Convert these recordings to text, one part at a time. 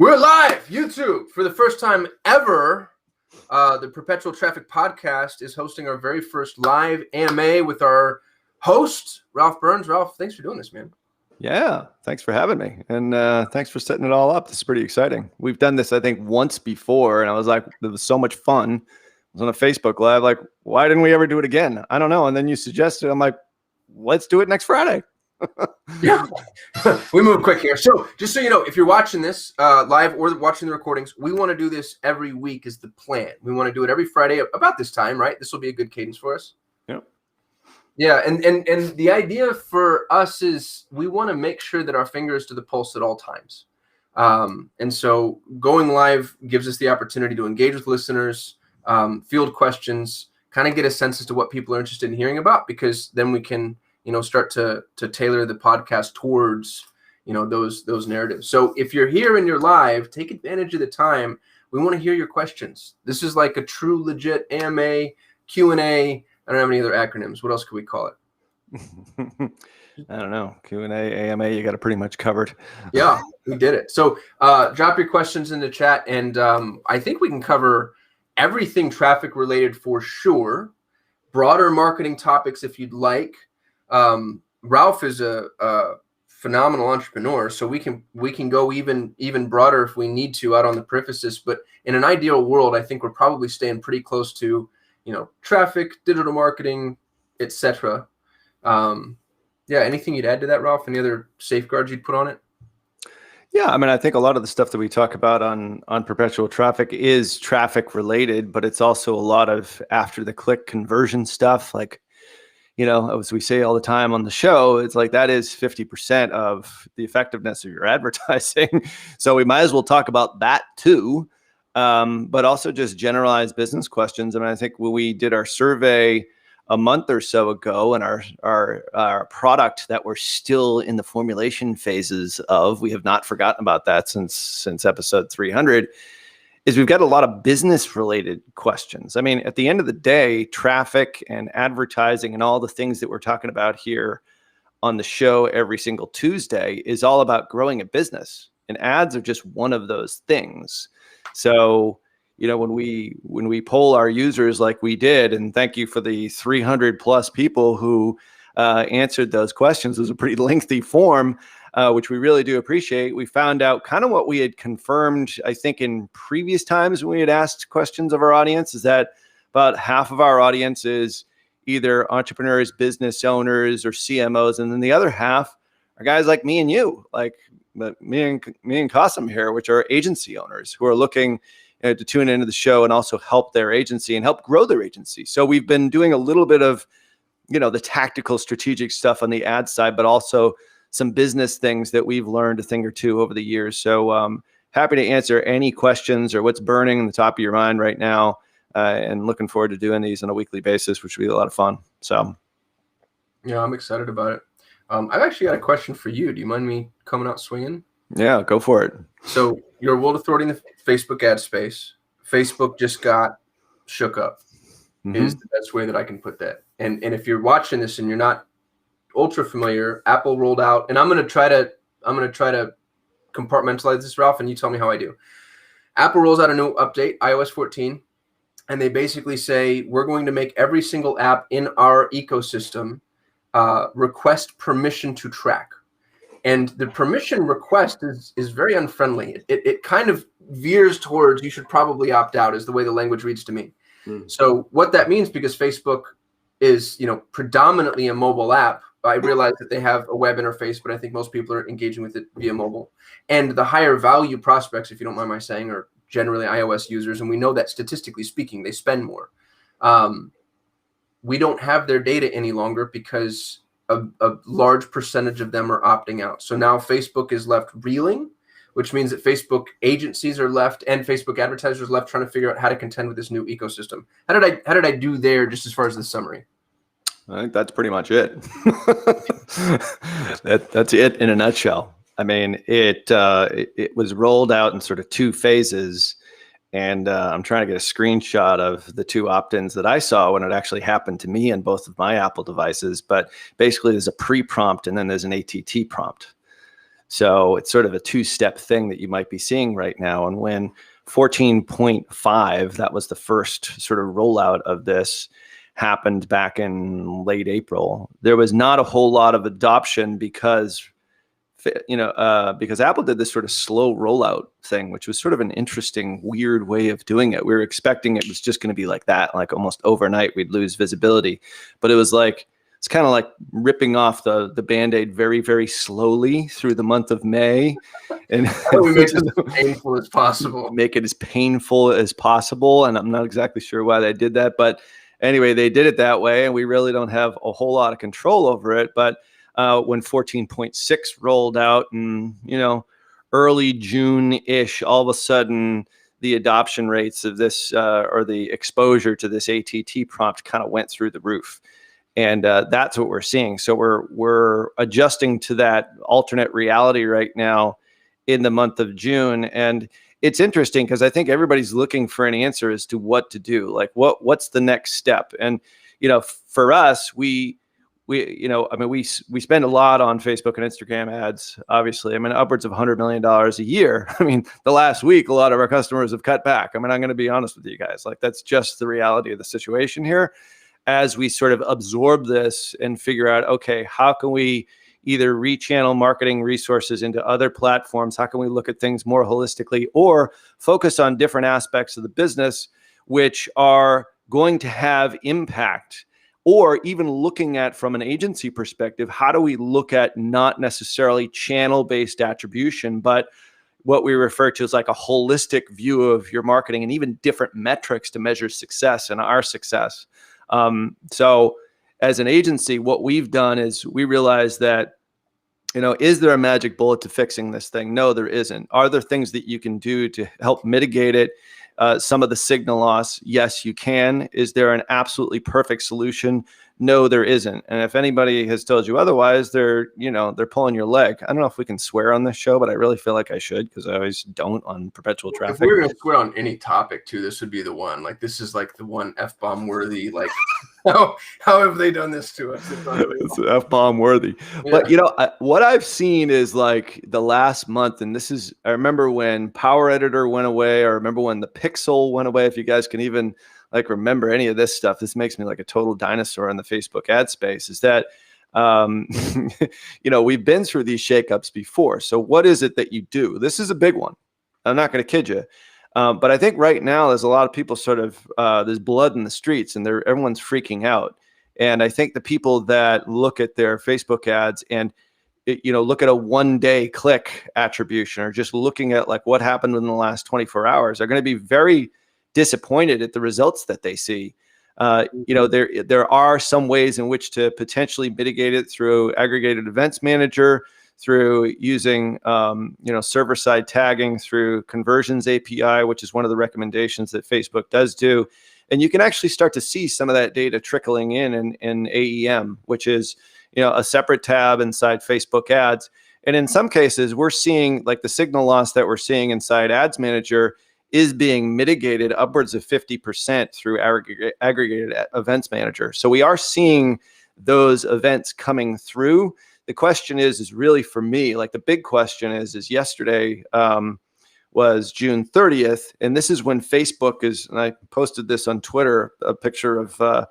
We're live, YouTube, for the first time ever. The Perpetual Traffic podcast is hosting our very first live AMA with our host, Ralph Burns. Ralph, thanks for doing this, man. Yeah, thanks for having me. And thanks for setting it all up. This is pretty exciting. We've done this, I think, once before, and I was like, it was so much fun. I was on a Facebook Live, like, why didn't we ever do it again? I don't know. And then you suggested, I'm like, let's do it next Friday. Yeah, we move quick here. So just so you know, if you're watching this live or watching the recordings, we want to do this every week is the plan. We want to do it every Friday about this time, right? This will be a good cadence for us. Yep. Yeah, and the idea for us is we want to make sure that our finger is to the pulse at all times. And so going live gives us the opportunity to engage with listeners, field questions, kind of get a sense as to what people are interested in hearing about, because then we can start to tailor the podcast towards, those narratives. So if you're here and you're live, take advantage of the time. We want to hear your questions. This is like a true legit AMA, Q&A. I don't have any other acronyms. What else could we call it? I don't know. Q&A, AMA, you got it pretty much covered. Yeah, we did it. So drop your questions in the chat, and I think we can cover everything traffic related for sure. Broader marketing topics if you'd like. Ralph is a phenomenal entrepreneur, so we can go even broader if we need to out on the periphrasis. But in an ideal world, I think we're probably staying pretty close to, traffic, digital marketing, etc. Yeah, anything you'd add to that, Ralph? Any other safeguards you'd put on it? Yeah, I mean, I think a lot of the stuff that we talk about on Perpetual Traffic is traffic related, but it's also a lot of after the click conversion stuff. Like, as we say all the time on the show, it's like that is 50% of the effectiveness of your advertising. So we might as well talk about that too, but also just generalized business questions. I mean, I think when we did our survey a month or so ago, and our product that we're still in the formulation phases of, we have not forgotten about that since episode 300, is we've got a lot of business related questions. I mean, at the end of the day, traffic and advertising and all the things that we're talking about here on the show every single Tuesday is all about growing a business, and ads are just one of those things. So, when we poll our users like we did, and thank you for the 300 plus people who answered those questions. It was a pretty lengthy form, which we really do appreciate. We found out kind of what we had confirmed, I think, in previous times when we had asked questions of our audience, is that about half of our audience is either entrepreneurs, business owners, or CMOs. And then the other half are guys like me and you, like me and Qasim here, which are agency owners who are looking to tune into the show and also help their agency and help grow their agency. So we've been doing a little bit of, the tactical strategic stuff on the ad side, but also some business things that we've learned a thing or two over the years. So happy to answer any questions or what's burning in the top of your mind right now, and looking forward to doing these on a weekly basis, which will be a lot of fun. So, yeah, I'm excited about it. I've actually got a question for you. Do you mind me coming out swinging? Yeah, go for it. So you're a world authority in the Facebook ad space. Facebook just got shook up, is the best way that I can put that. And if you're watching this and you're not ultra familiar, Apple rolled out, and I'm gonna try to compartmentalize this, Ralph, and you tell me how I do. Apple rolls out a new update, iOS 14, and they basically say we're going to make every single app in our ecosystem request permission to track. And the permission request is very unfriendly. It kind of veers towards you should probably opt out, is the way the language reads to me. So what that means, because Facebook is predominantly a mobile app, I realize that they have a web interface, but I think most people are engaging with it via mobile. And the higher value prospects, if you don't mind my saying, are generally iOS users, and we know that statistically speaking, they spend more. We don't have their data any longer because a large percentage of them are opting out. So now Facebook is left reeling, which means that Facebook agencies are left and Facebook advertisers left trying to figure out how to contend with this new ecosystem. How did I do there, just as far as the summary? I think that's pretty much it. That's it in a nutshell. I mean, it was rolled out in sort of two phases, and I'm trying to get a screenshot of the two opt-ins that I saw when it actually happened to me on both of my Apple devices. But basically, there's a pre-prompt and then there's an ATT prompt. So it's sort of a two-step thing that you might be seeing right now. And when 14.5, that was the first sort of rollout of this, happened back in late April, there was not a whole lot of adoption because Apple did this sort of slow rollout thing, which was sort of an interesting, weird way of doing it. We were expecting it was just going to be like that, like almost overnight we'd lose visibility. But it was like, it's kind of like ripping off the Band-Aid very, very slowly through the month of May. And we make it as painful as possible. Make it as painful as possible. And I'm not exactly sure why they did that. But anyway, they did it that way. And we really don't have a whole lot of control over it. But when 14.6 rolled out in, early June-ish, all of a sudden the adoption rates of this or the exposure to this ATT prompt kind of went through the roof. And that's what we're seeing. So we're adjusting to that alternate reality right now in the month of June. And it's interesting because I think everybody's looking for an answer as to what to do. Like what's the next step? And, for us, we spend a lot on Facebook and Instagram ads, obviously. Upwards of $100 million a year. The last week, a lot of our customers have cut back. I'm going to be honest with you guys. Like, that's just the reality of the situation here. As we sort of absorb this and figure out, okay, how can we either rechannel marketing resources into other platforms? How can we look at things more holistically or focus on different aspects of the business which are going to have impact? Or even looking at, from an agency perspective, how do we look at not necessarily channel-based attribution, but what we refer to as like a holistic view of your marketing and even different metrics to measure success and our success. So as an agency, what we've done is we realize that, is there a magic bullet to fixing this thing? No, there isn't. Are there things that you can do to help mitigate it? Some of the signal loss, yes, you can. Is there an absolutely perfect solution? No, there isn't. And if anybody has told you otherwise, they're pulling your leg. I don't know if we can swear on this show, but I really feel like I should because I always don't on Perpetual Traffic. If we were going to swear on any topic too, this would be the one. Like, this is like the one F-bomb worthy. Like, how have they done this to us? It's F-bomb worthy. Yeah. But what I've seen is like the last month, and I remember when Power Editor went away. I remember when the Pixel went away. If you guys can even like remember any of this stuff, this makes me like a total dinosaur in the Facebook ad space. Is that we've been through these shakeups before. So what is it that you do? This is a big one. I'm not going to kid you. But I think right now there's a lot of people sort of there's blood in the streets and everyone's freaking out. And I think the people that look at their Facebook ads and look at a 1-day click attribution or just looking at like what happened in the last 24 hours are going to be very disappointed at the results that they see. There are some ways in which to potentially mitigate it through aggregated events manager, through using server-side tagging, through conversions API, which is one of the recommendations that Facebook does do. And you can actually start to see some of that data trickling in AEM, which is a separate tab inside Facebook ads. And in some cases, we're seeing like the signal loss that we're seeing inside Ads Manager is being mitigated upwards of 50% through aggregated events manager. So we are seeing those events coming through. The question is really for me, like the big question is yesterday was June 30th. And this is when Facebook and I posted this on Twitter, a picture of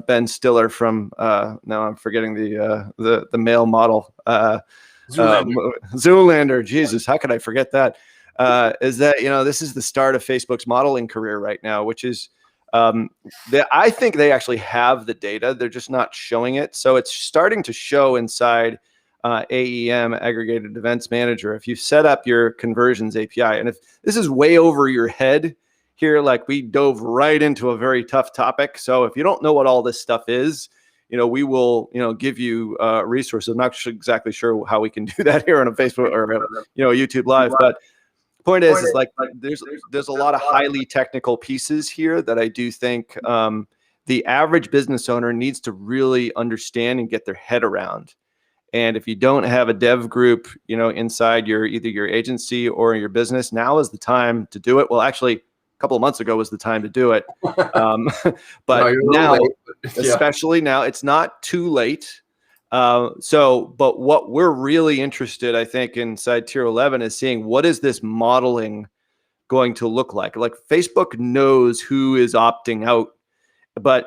Ben Stiller from, now I'm forgetting the male model, Zoolander. Jesus, how could I forget that? Is that, this is the start of Facebook's modeling career right now, which is, I think they actually have the data. They're just not showing it. So it's starting to show inside AEM, Aggregated Events Manager. If you set up your conversions API, and if this is way over your head here, like we dove right into a very tough topic. So if you don't know what all this stuff is, we will, give you resources. I'm not exactly sure how we can do that here on a Facebook or, YouTube Live, but point is like there's a lot of highly technical pieces here that I do think the average business owner needs to really understand and get their head around. And if you don't have a dev group, inside either your agency or your business, now is the time to do it. Well, actually, a couple of months ago was the time to do it. But now, especially now, it's not too late. But what we're really interested, I think, inside tier 11 is seeing what is this modeling going to look like? Like Facebook knows who is opting out,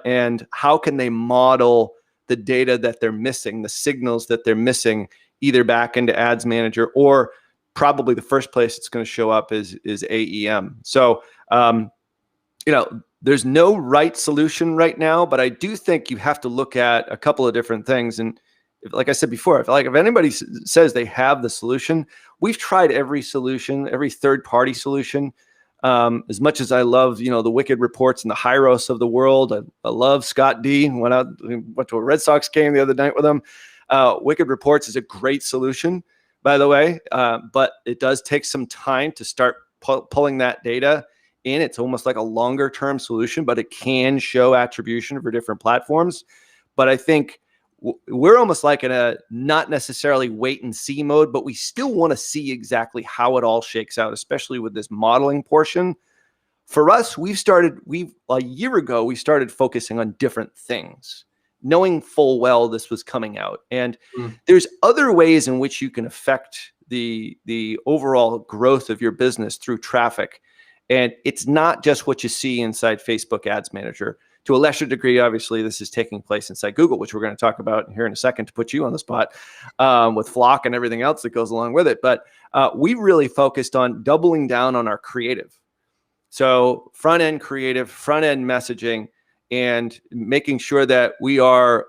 and how can they model the data that they're missing, the signals that they're missing, either back into Ads Manager, or probably the first place it's going to show up is AEM. So, there's no right solution right now, but I do think you have to look at a couple of different things. And like I said before, if anybody says they have the solution, we've tried every solution, every third-party solution. As much as I love, the Wicked Reports and the Hyros of the world, I love Scott D. Went to a Red Sox game the other night with him. Wicked Reports is a great solution, by the way, but it does take some time to start pulling that data in. It's almost like a longer term solution, but it can show attribution for different platforms. But I think we're almost like in a not necessarily wait and see mode, but we still want to see exactly how it all shakes out, especially with this modeling portion. For us, a year ago, we started focusing on different things, knowing full well this was coming out. And there's other ways in which you can affect the overall growth of your business through traffic. And it's not just what you see inside Facebook Ads Manager. To a lesser degree, obviously, this is taking place inside Google, which we're going to talk about here in a second to put you on the spot with Flock and everything else that goes along with it. But we really focused on doubling down on our creative. So front-end creative, front-end messaging, and making sure that we are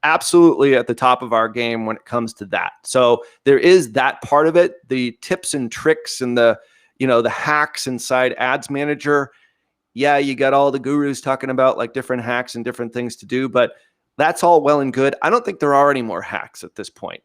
absolutely at the top of our game when it comes to that. So there is that part of it, the tips and tricks and the hacks inside Ads Manager. Yeah, you got all the gurus talking about like different hacks and different things to do, but that's all well and good. I don't think there are any more hacks at this point.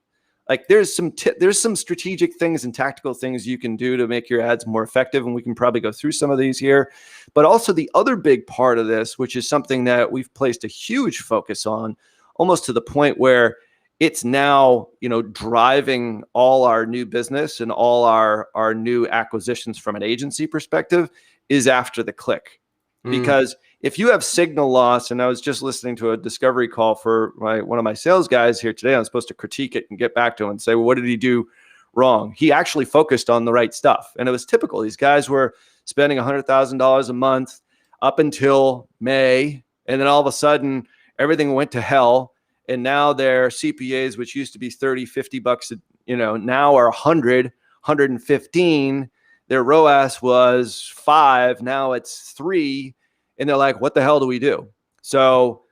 Like there's some strategic things and tactical things you can do to make your ads more effective, and we can probably go through some of these here. But also the other big part of this, which is something that we've placed a huge focus on, almost to the point where it's now, driving all our new business and all our new acquisitions from an agency perspective, is after the click. Because if you have signal loss, and I was just listening to a discovery call for one of my sales guys here today, I'm supposed to critique it and get back to him and say, well, what did he do wrong? He actually focused on the right stuff. And it was typical. These guys were spending $100,000 a month up until May. And then all of a sudden, everything went to hell. And now their CPAs, which used to be 30, 50 bucks, now are 100, 115. Their ROAS was 5. Now it's 3. And they're like, what the hell do we do? So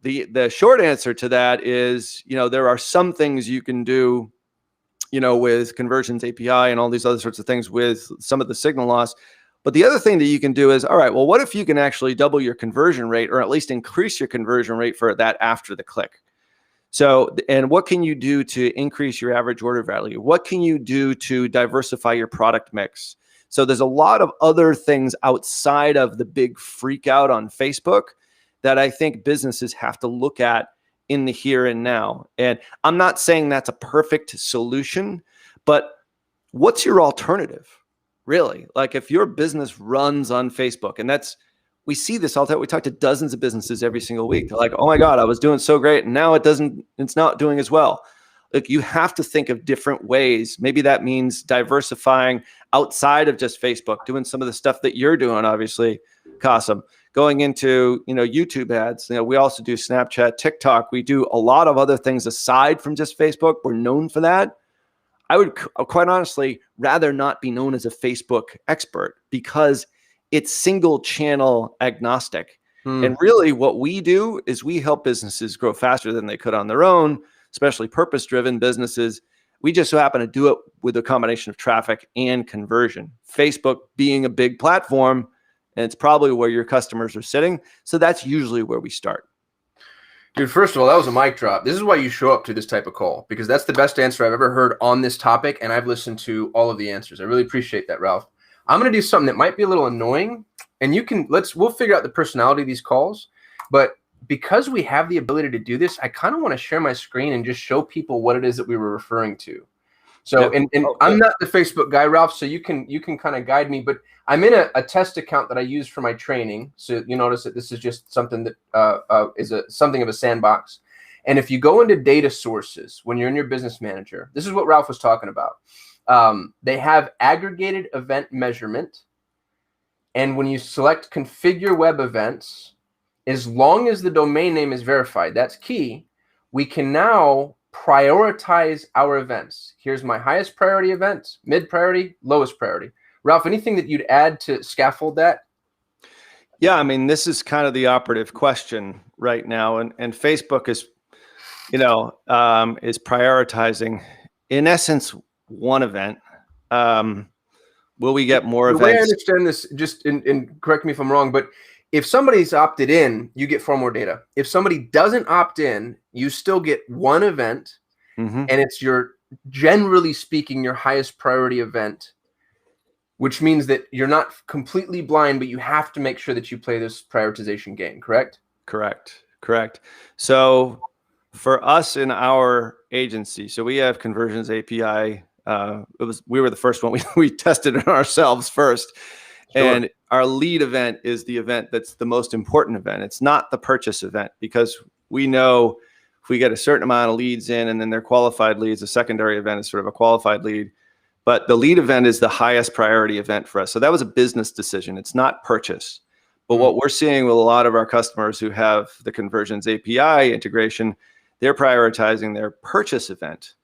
the short answer to that is, there are some things you can do, with Conversions API and all these other sorts of things with some of the signal loss. But the other thing that you can do is, all right, well, what if you can actually double your conversion rate, or at least increase your conversion rate for that after the click? So, and what can you do to increase your average order value? What can you do to diversify your product mix? So there's a lot of other things outside of the big freak out on Facebook that I think businesses have to look at in the here and now. And I'm not saying that's a perfect solution, but what's your alternative? Really? Like if your business runs on Facebook, and we see this all the time. We talk to dozens of businesses every single week. They're like, oh my God, I was doing so great. And now it's not doing as well. Like you have to think of different ways. Maybe that means diversifying outside of just Facebook, doing some of the stuff that you're doing, obviously, Qasim, going into, YouTube ads. We also do Snapchat, TikTok. We do a lot of other things aside from just Facebook. We're known for that. I would quite honestly rather not be known as a Facebook expert because it's single channel agnostic. And really what we do is we help businesses grow faster than they could on their own, especially purpose-driven businesses. We just so happen to do it with a combination of traffic and conversion. Facebook being a big platform, and it's probably where your customers are sitting. So that's usually where we start. Dude, first of all, that was a mic drop. This is why you show up to this type of call, because that's the best answer I've ever heard on this topic, and I've listened to all of the answers. I really appreciate that, Ralph. I'm going to do something that might be a little annoying, and we'll figure out the personality of these calls, but because we have the ability to do this, I kind of want to share my screen and just show people what it is that we were referring to. So, and I'm not the Facebook guy, Ralph, so you can kind of guide me, but I'm in a test account that I use for my training. So you notice that this is just something that is something of a sandbox. And if you go into data sources, when you're in your business manager, this is what Ralph was talking about. They have aggregated event measurement. And when you select configure web events, as long as the domain name is verified, that's key, we can now prioritize our events. Here's my highest priority event, mid priority, lowest priority. Ralph, anything that you'd add to scaffold that? Yeah, I mean, this is kind of the operative question right now. And Facebook is, is prioritizing, in essence, one event. Will we get more events? The way I understand this, just and correct me if I'm wrong, but if somebody's opted in, you get far more data. If somebody doesn't opt in, you still get one event, and it's generally speaking, your highest priority event, which means that you're not completely blind, but you have to make sure that you play this prioritization game, correct? Correct. So for us in our agency, so we have Conversions API. We were the first one. We tested it ourselves first. Sure. And our lead event is the event that's the most important event. It's not the purchase event, because we know if we get a certain amount of leads in and then they're qualified leads, a secondary event is sort of a qualified lead. But the lead event is the highest priority event for us. So that was a business decision. It's not purchase. But what we're seeing with a lot of our customers who have the Conversions API integration, they're prioritizing their purchase event.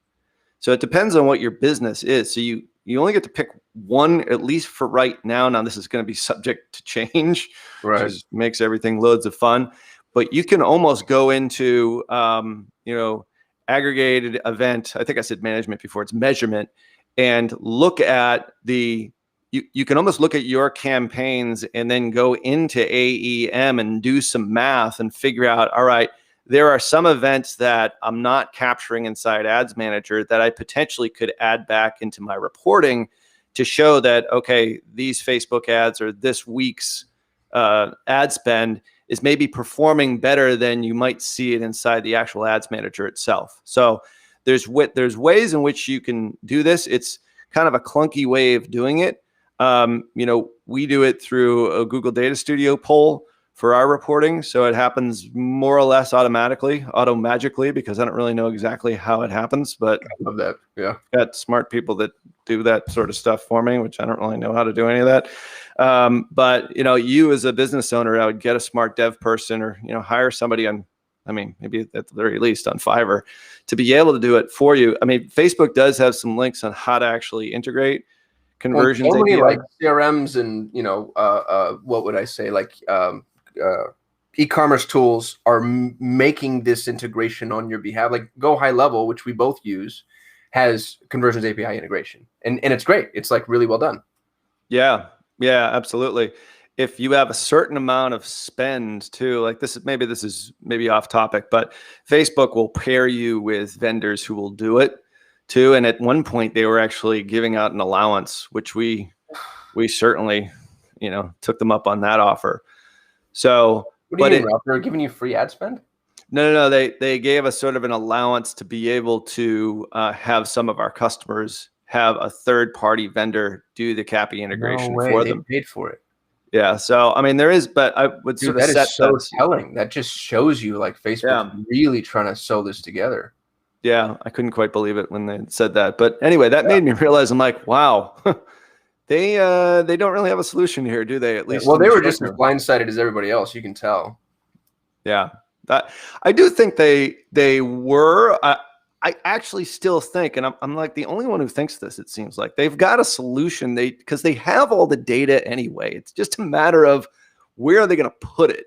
So it depends on what your business is. So you only get to pick one, at least for right now. Now this is going to be subject to change, right? Which makes everything loads of fun. But you can almost go into, aggregated event. I think I said management before. It's measurement, and look at you can almost look at your campaigns and then go into AEM and do some math and figure out, all right, there are some events that I'm not capturing inside Ads Manager that I potentially could add back into my reporting to show that, okay, these Facebook ads or this week's ad spend is maybe performing better than you might see it inside the actual Ads Manager itself. So there's ways in which you can do this. It's kind of a clunky way of doing it. We do it through a Google Data Studio poll for our reporting. So it happens more or less auto-magically, because I don't really know exactly how it happens, but I love that. Yeah. Got smart people that do that sort of stuff for me, which I don't really know how to do any of that. But you as a business owner, I would get a smart dev person, or, hire somebody on, maybe at the very least on Fiverr, to be able to do it for you. Facebook does have some links on how to actually integrate Conversions. So many like CRMs and, what would I say? Like, e-commerce tools are making this integration on your behalf. Like Go High Level, which we both use, has Conversions API integration, and it's great. It's like really well done. Yeah, absolutely. If you have a certain amount of spend too, like this is maybe off topic, but Facebook will pair you with vendors who will do it too. And at one point they were actually giving out an allowance, which we certainly, took them up on that offer. So what do you mean, Ralph? They're giving you free ad spend? No. They gave us sort of an allowance to be able to have some of our customers have a third-party vendor do the CAPI integration for them. They paid for it. Yeah. So there is, but I would sort of that set is so telling. That just shows you like Facebook really trying to sew this together. Yeah, I couldn't quite believe it when they said that. But anyway, that made me realize, I'm like, wow. They don't really have a solution here, do they? At least, well, they were just as blindsided as everybody else. You can tell. Yeah, I do think they were. I actually still think, and I'm like the only one who thinks this. It seems like they've got a solution. Because they have all the data anyway. It's just a matter of where are they going to put it,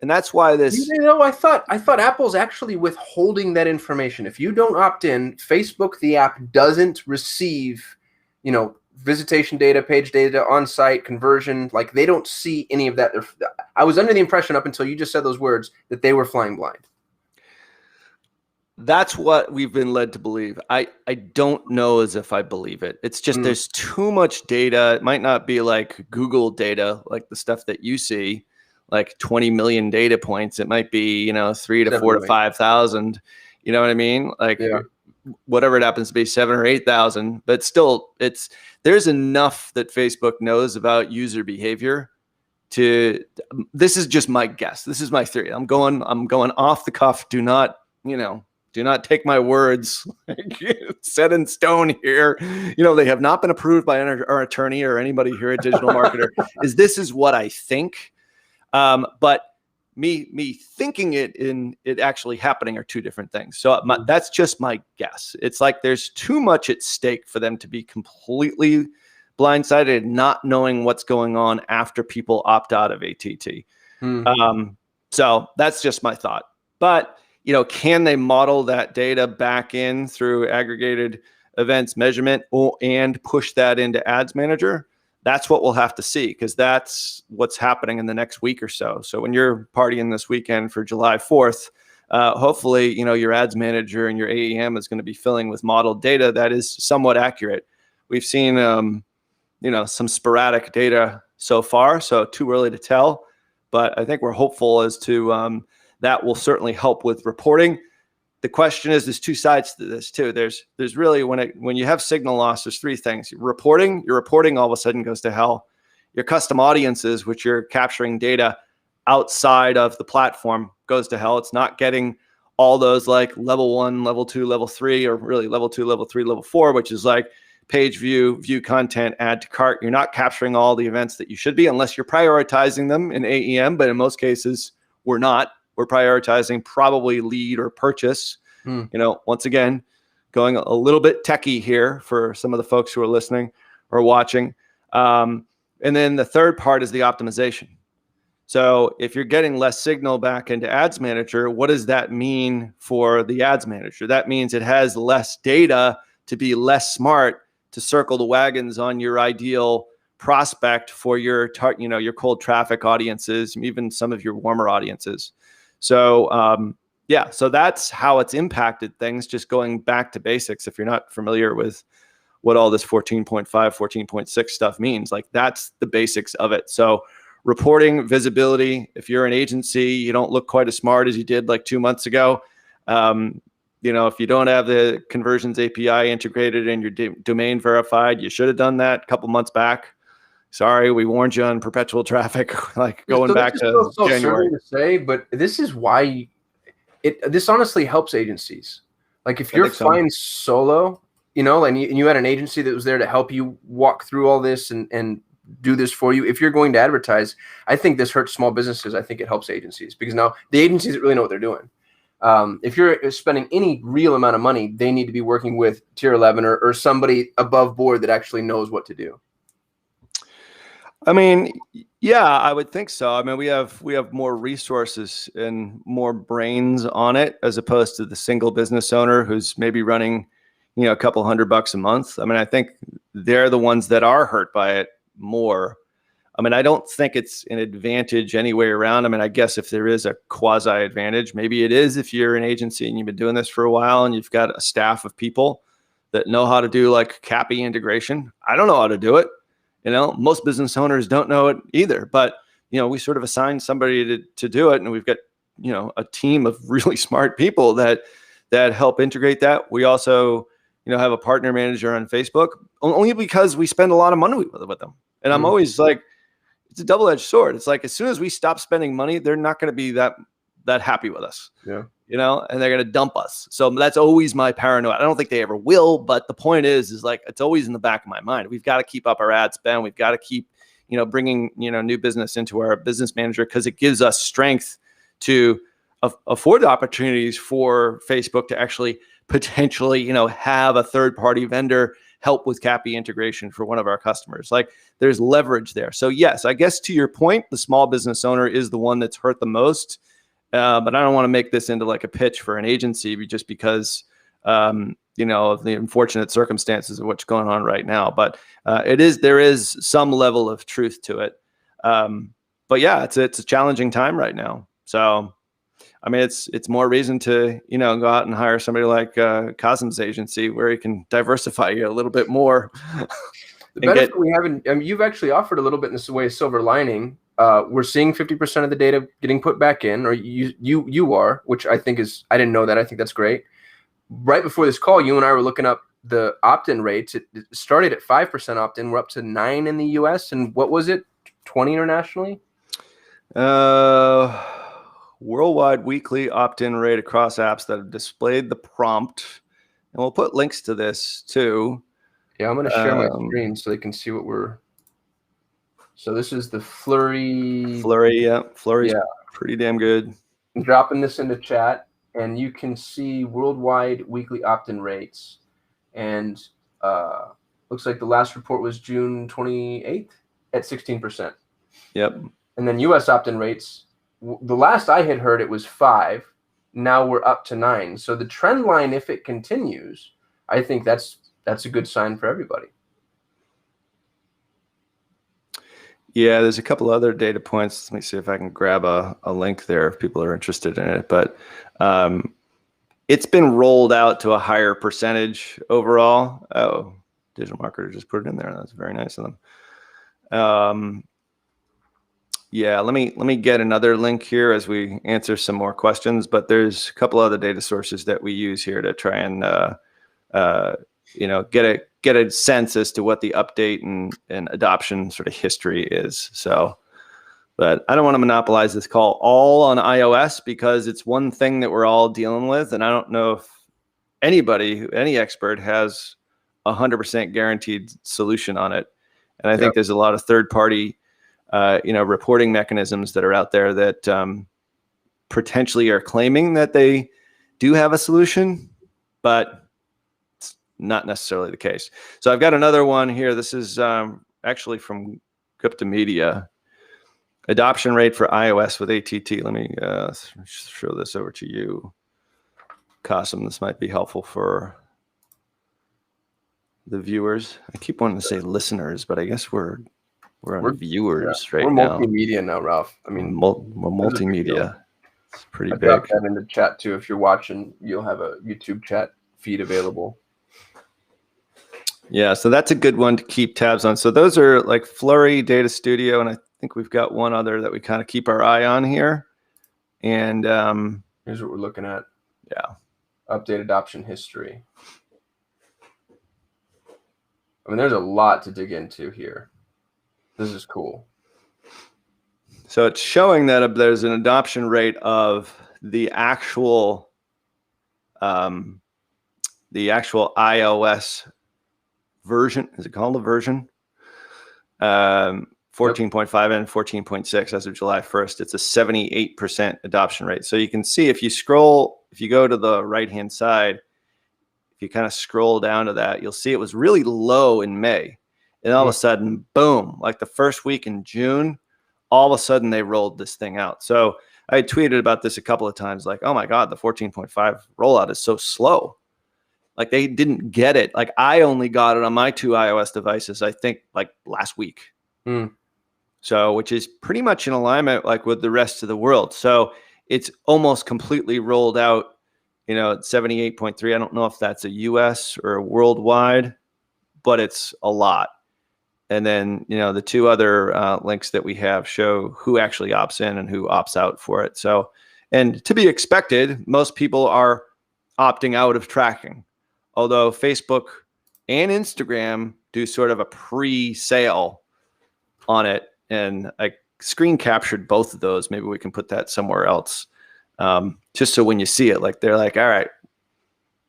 and that's why this. I thought Apple's actually withholding that information. If you don't opt in, Facebook, the app, doesn't receive, visitation data, page data, on-site conversion. Like they don't see any of that. I was under the impression up until you just said those words that they were flying blind. That's what we've been led to believe. I don't know as if I believe it. It's just there's too much data. It might not be like Google data, like the stuff that you see, like 20 million data points. It might be, 3 to 4 to 5,000. You know what I mean? Like whatever it happens to be, 7 or 8,000. But still, there's enough that Facebook knows about user behavior. This is just my guess. This is my theory. I'm going off the cuff. Do not do not take my words set in stone here. They have not been approved by our attorney or anybody here at Digital Marketer. This is what I think. But me thinking it and it actually happening are two different things. So that's just my guess. It's like there's too much at stake for them to be completely blindsided and not knowing what's going on after people opt out of ATT. So that's just my thought. But can they model that data back in through aggregated events measurement and push that into Ads Manager? That's what we'll have to see, because that's what's happening in the next week or so. So when you're partying this weekend for July 4th, hopefully, your Ads Manager and your AEM is going to be filling with modeled data that is somewhat accurate. We've seen, some sporadic data so far, so too early to tell. But I think we're hopeful as to that will certainly help with reporting. The question is, there's two sides to this too. There's really, when you have signal loss, there's three things. Your reporting all of a sudden goes to hell. Your custom audiences, which you're capturing data outside of the platform, goes to hell. It's not getting all those like level 1, level 2, level 3, or really level 2, level 3, level 4, which is like page view content, add to cart. You're not capturing all the events that you should be, unless you're prioritizing them in AEM. But in most cases, we're not. We're prioritizing probably lead or purchase. Once again, going a little bit techie here for some of the folks who are listening or watching. And then the third part is the optimization. So if you're getting less signal back into Ads Manager, what does that mean for the Ads Manager? That means it has less data to be less smart to circle the wagons on your ideal prospect for your cold traffic audiences, even some of your warmer audiences. So, so that's how it's impacted things, just going back to basics. If you're not familiar with what all this 14.5, 14.6 stuff means, like that's the basics of it. So reporting, visibility, if you're an agency, you don't look quite as smart as you did like 2 months ago. If you don't have the conversions API integrated and your domain verified, you should have done that a couple months back. Sorry, we warned you on perpetual traffic, like going back to January. To say, but this is why this honestly helps agencies. Like if you're flying solo, and you had an agency that was there to help you walk through all this and do this for you. If you're going to advertise, I think this hurts small businesses. I think it helps agencies, because now the agencies really know what they're doing. If you're spending any real amount of money, they need to be working with tier 11 or somebody above board that actually knows what to do. I mean, yeah, I would think so. I mean, we have more resources and more brains on it, as opposed to the single business owner who's maybe running, a couple $100 a month. I mean, I think they're the ones that are hurt by it more. I mean, I don't think it's an advantage any way around. I mean, I guess if there is a quasi advantage, maybe it is if you're an agency and you've been doing this for a while and you've got a staff of people that know how to do like CAPI integration. I don't know how to do it. Most business owners don't know it either, but, we sort of assign somebody to do it. And we've got, a team of really smart people that help integrate that. We also, have a partner manager on Facebook, only because we spend a lot of money with them. And I'm always like, it's a double-edged sword. It's like, as soon as we stop spending money, they're not going to be that happy with us. Yeah. And they're going to dump us. So that's always my paranoia. I don't think they ever will, but the point is like, it's always in the back of my mind. We've got to keep up our ad spend. We've got to keep, bringing, new business into our business manager, because it gives us strength to afford opportunities for Facebook to actually potentially, have a third-party vendor help with CAPI integration for one of our customers. Like there's leverage there. So yes, I guess to your point, the small business owner is the one that's hurt the most. But I don't want to make this into like a pitch for an agency just because, of the unfortunate circumstances of what's going on right now. But there is some level of truth to it. But yeah, it's a challenging time right now. So, I mean, it's more reason to, go out and hire somebody like Cosm's agency, where he can diversify you a little bit more. The benefit we haven't, you've actually offered a little bit in this way of silver lining. We're seeing 50% of the data getting put back in, or you are, which I think I didn't know that. I think that's great. Right before this call, you and I were looking up the opt-in rates. It started at 5% opt-in. We're up to 9 in the US. And what was it? 20 internationally? worldwide weekly opt-in rate across apps that have displayed the prompt. And we'll put links to this too. Yeah, I'm going to share my screen so they can see what we're. So this is the Flurry. Flurry's pretty damn good. I'm dropping this into chat, and you can see worldwide weekly opt-in rates. And looks like the last report was June 28th at 16%. Yep. And then U.S. opt-in rates, the last I had heard it was 5. Now we're up to 9. So the trend line, if it continues, I think that's a good sign for everybody. Yeah, there's a couple other data points. Let me see if I can grab a link there if people are interested in it. But it's been rolled out to a higher percentage overall. Oh, DigitalMarketer just put it in there. That's very nice of them. Yeah, let me get another link here as we answer some more questions. But there's a couple other data sources that we use here to try and get a sense as to what the update and adoption sort of history is. So, but I don't want to monopolize this call all on iOS because it's one thing that we're all dealing with, and I don't know if any expert has 100% guaranteed solution on it. And I think there's a lot of third-party, reporting mechanisms that are out there that potentially are claiming that they do have a solution, but not necessarily the case. So I've got another one here. This is actually from Gupta Media. Adoption rate for iOS with ATT. Let me show this over to you, Qasim. This might be helpful for the viewers. I keep wanting to say listeners, but I guess we're on viewers right now. We're multimedia now, Ralph. I mean, we're multimedia. It's pretty big. Drop that in the chat too. If you're watching, you'll have a YouTube chat feed available. Yeah, so that's a good one to keep tabs on. So those are like Flurry, Data Studio, and I think we've got one other that we kind of keep our eye on here. And here's what we're looking at. Yeah. Update adoption history. I mean, there's a lot to dig into here. This is cool. So it's showing that there's an adoption rate of the actual iOS version. Is it called a version? 14.5 and 14.6 as of July 1st. It's a 78% adoption rate. So you can see if you go to the right-hand side, if you kind of scroll down to that, you'll see it was really low in May. And all of a sudden, boom, like the first week in June, all of a sudden they rolled this thing out. So I tweeted about this a couple of times, like, oh my God, the 14.5 rollout is so slow. Like they didn't get it. Like I only got it on my 2 iOS devices, I think like last week. So, which is pretty much in alignment like with the rest of the world. So it's almost completely rolled out, at 78.3. I don't know if that's a US or worldwide, but it's a lot. And then, the 2 other links that we have show who actually opts in and who opts out for it. So, and to be expected, most people are opting out of tracking. Although Facebook and Instagram do sort of a pre-sale on it. And I screen captured both of those. Maybe we can put that somewhere else. Just so when you see it, like they're like, all right,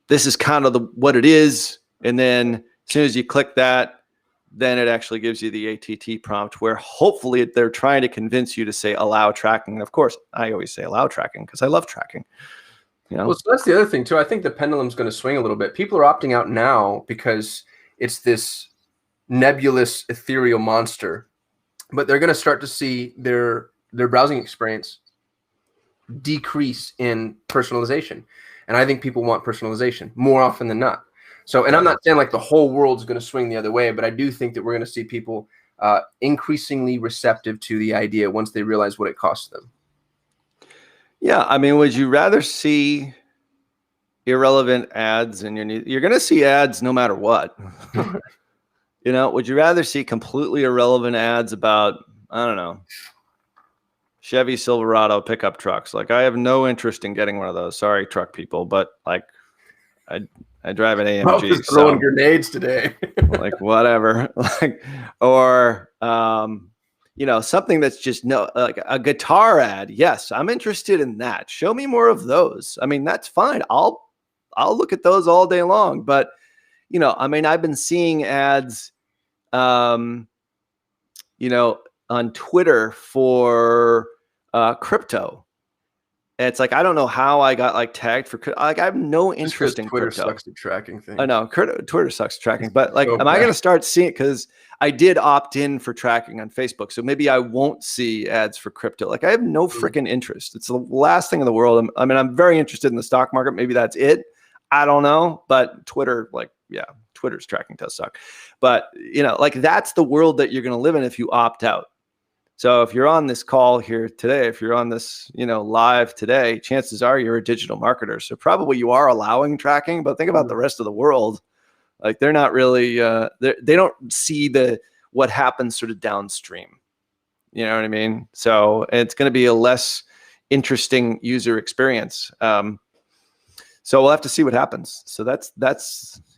this is kind of what it is. And then as soon as you click that, then it actually gives you the ATT prompt where hopefully they're trying to convince you to say allow tracking. And of course, I always say allow tracking because I love tracking. Well, so that's the other thing too. I think the pendulum's going to swing a little bit. People are opting out now because it's this nebulous, ethereal monster, but they're going to start to see their browsing experience decrease in personalization. And I think people want personalization more often than not. So, and I'm not saying like the whole world's going to swing the other way, but I do think that we're going to see people increasingly receptive to the idea once they realize what it costs them. Yeah, I mean, would you rather see irrelevant ads and you're going to see ads no matter what? Would you rather see completely irrelevant ads about, I don't know, Chevy Silverado pickup trucks? Like I have no interest in getting one of those. Sorry, truck people, but like I drive an AMG. I'm just throwing grenades today. Like whatever. Like or something that's just like a guitar ad. Yes, I'm interested in that. Show me more of those. I mean, that's fine. I'll look at those all day long. But, I mean, I've been seeing ads, on Twitter for crypto. And it's like, I don't know how I got like tagged for, like, I have no interest in Twitter crypto. sucks at tracking things. I know Twitter sucks at tracking, but like, So am I going to start seeing it? Because I did opt in for tracking on Facebook. So maybe I won't see ads for crypto. Like, I have no freaking interest. It's the last thing in the world. I mean, I'm very interested in the stock market. Maybe that's it. I don't know. But Twitter, like, yeah, Twitter's tracking does suck. But, like, that's the world that you're going to live in if you opt out. So if you're on this call here today, if you're on this, live today, chances are you're a digital marketer. So probably you are allowing tracking, but think about the rest of the world. Like, they're not really, they don't see what happens sort of downstream. You know what I mean? So it's going to be a less interesting user experience. So we'll have to see what happens. So that's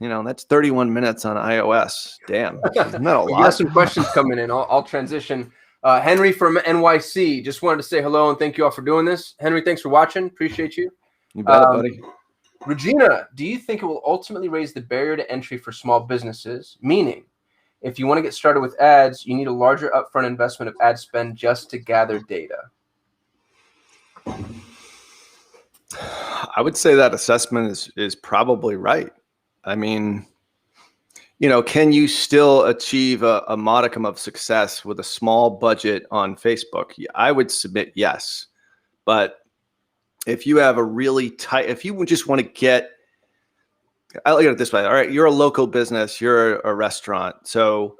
31 minutes on iOS. Damn, isn't that a lot? We got some questions coming in. I'll transition. Henry from NYC just wanted to say hello and thank you all for doing this. Henry, thanks for watching. Appreciate you. You bet it, buddy. Regina, do you think it will ultimately raise the barrier to entry for small businesses? Meaning, if you want to get started with ads, you need a larger upfront investment of ad spend just to gather data. I would say that assessment is probably right. I mean, can you still achieve a modicum of success with a small budget on Facebook? I would submit yes. But if you have a really tight, if you just want to get, I look at it this way. All right, you're a local business, you're a restaurant. So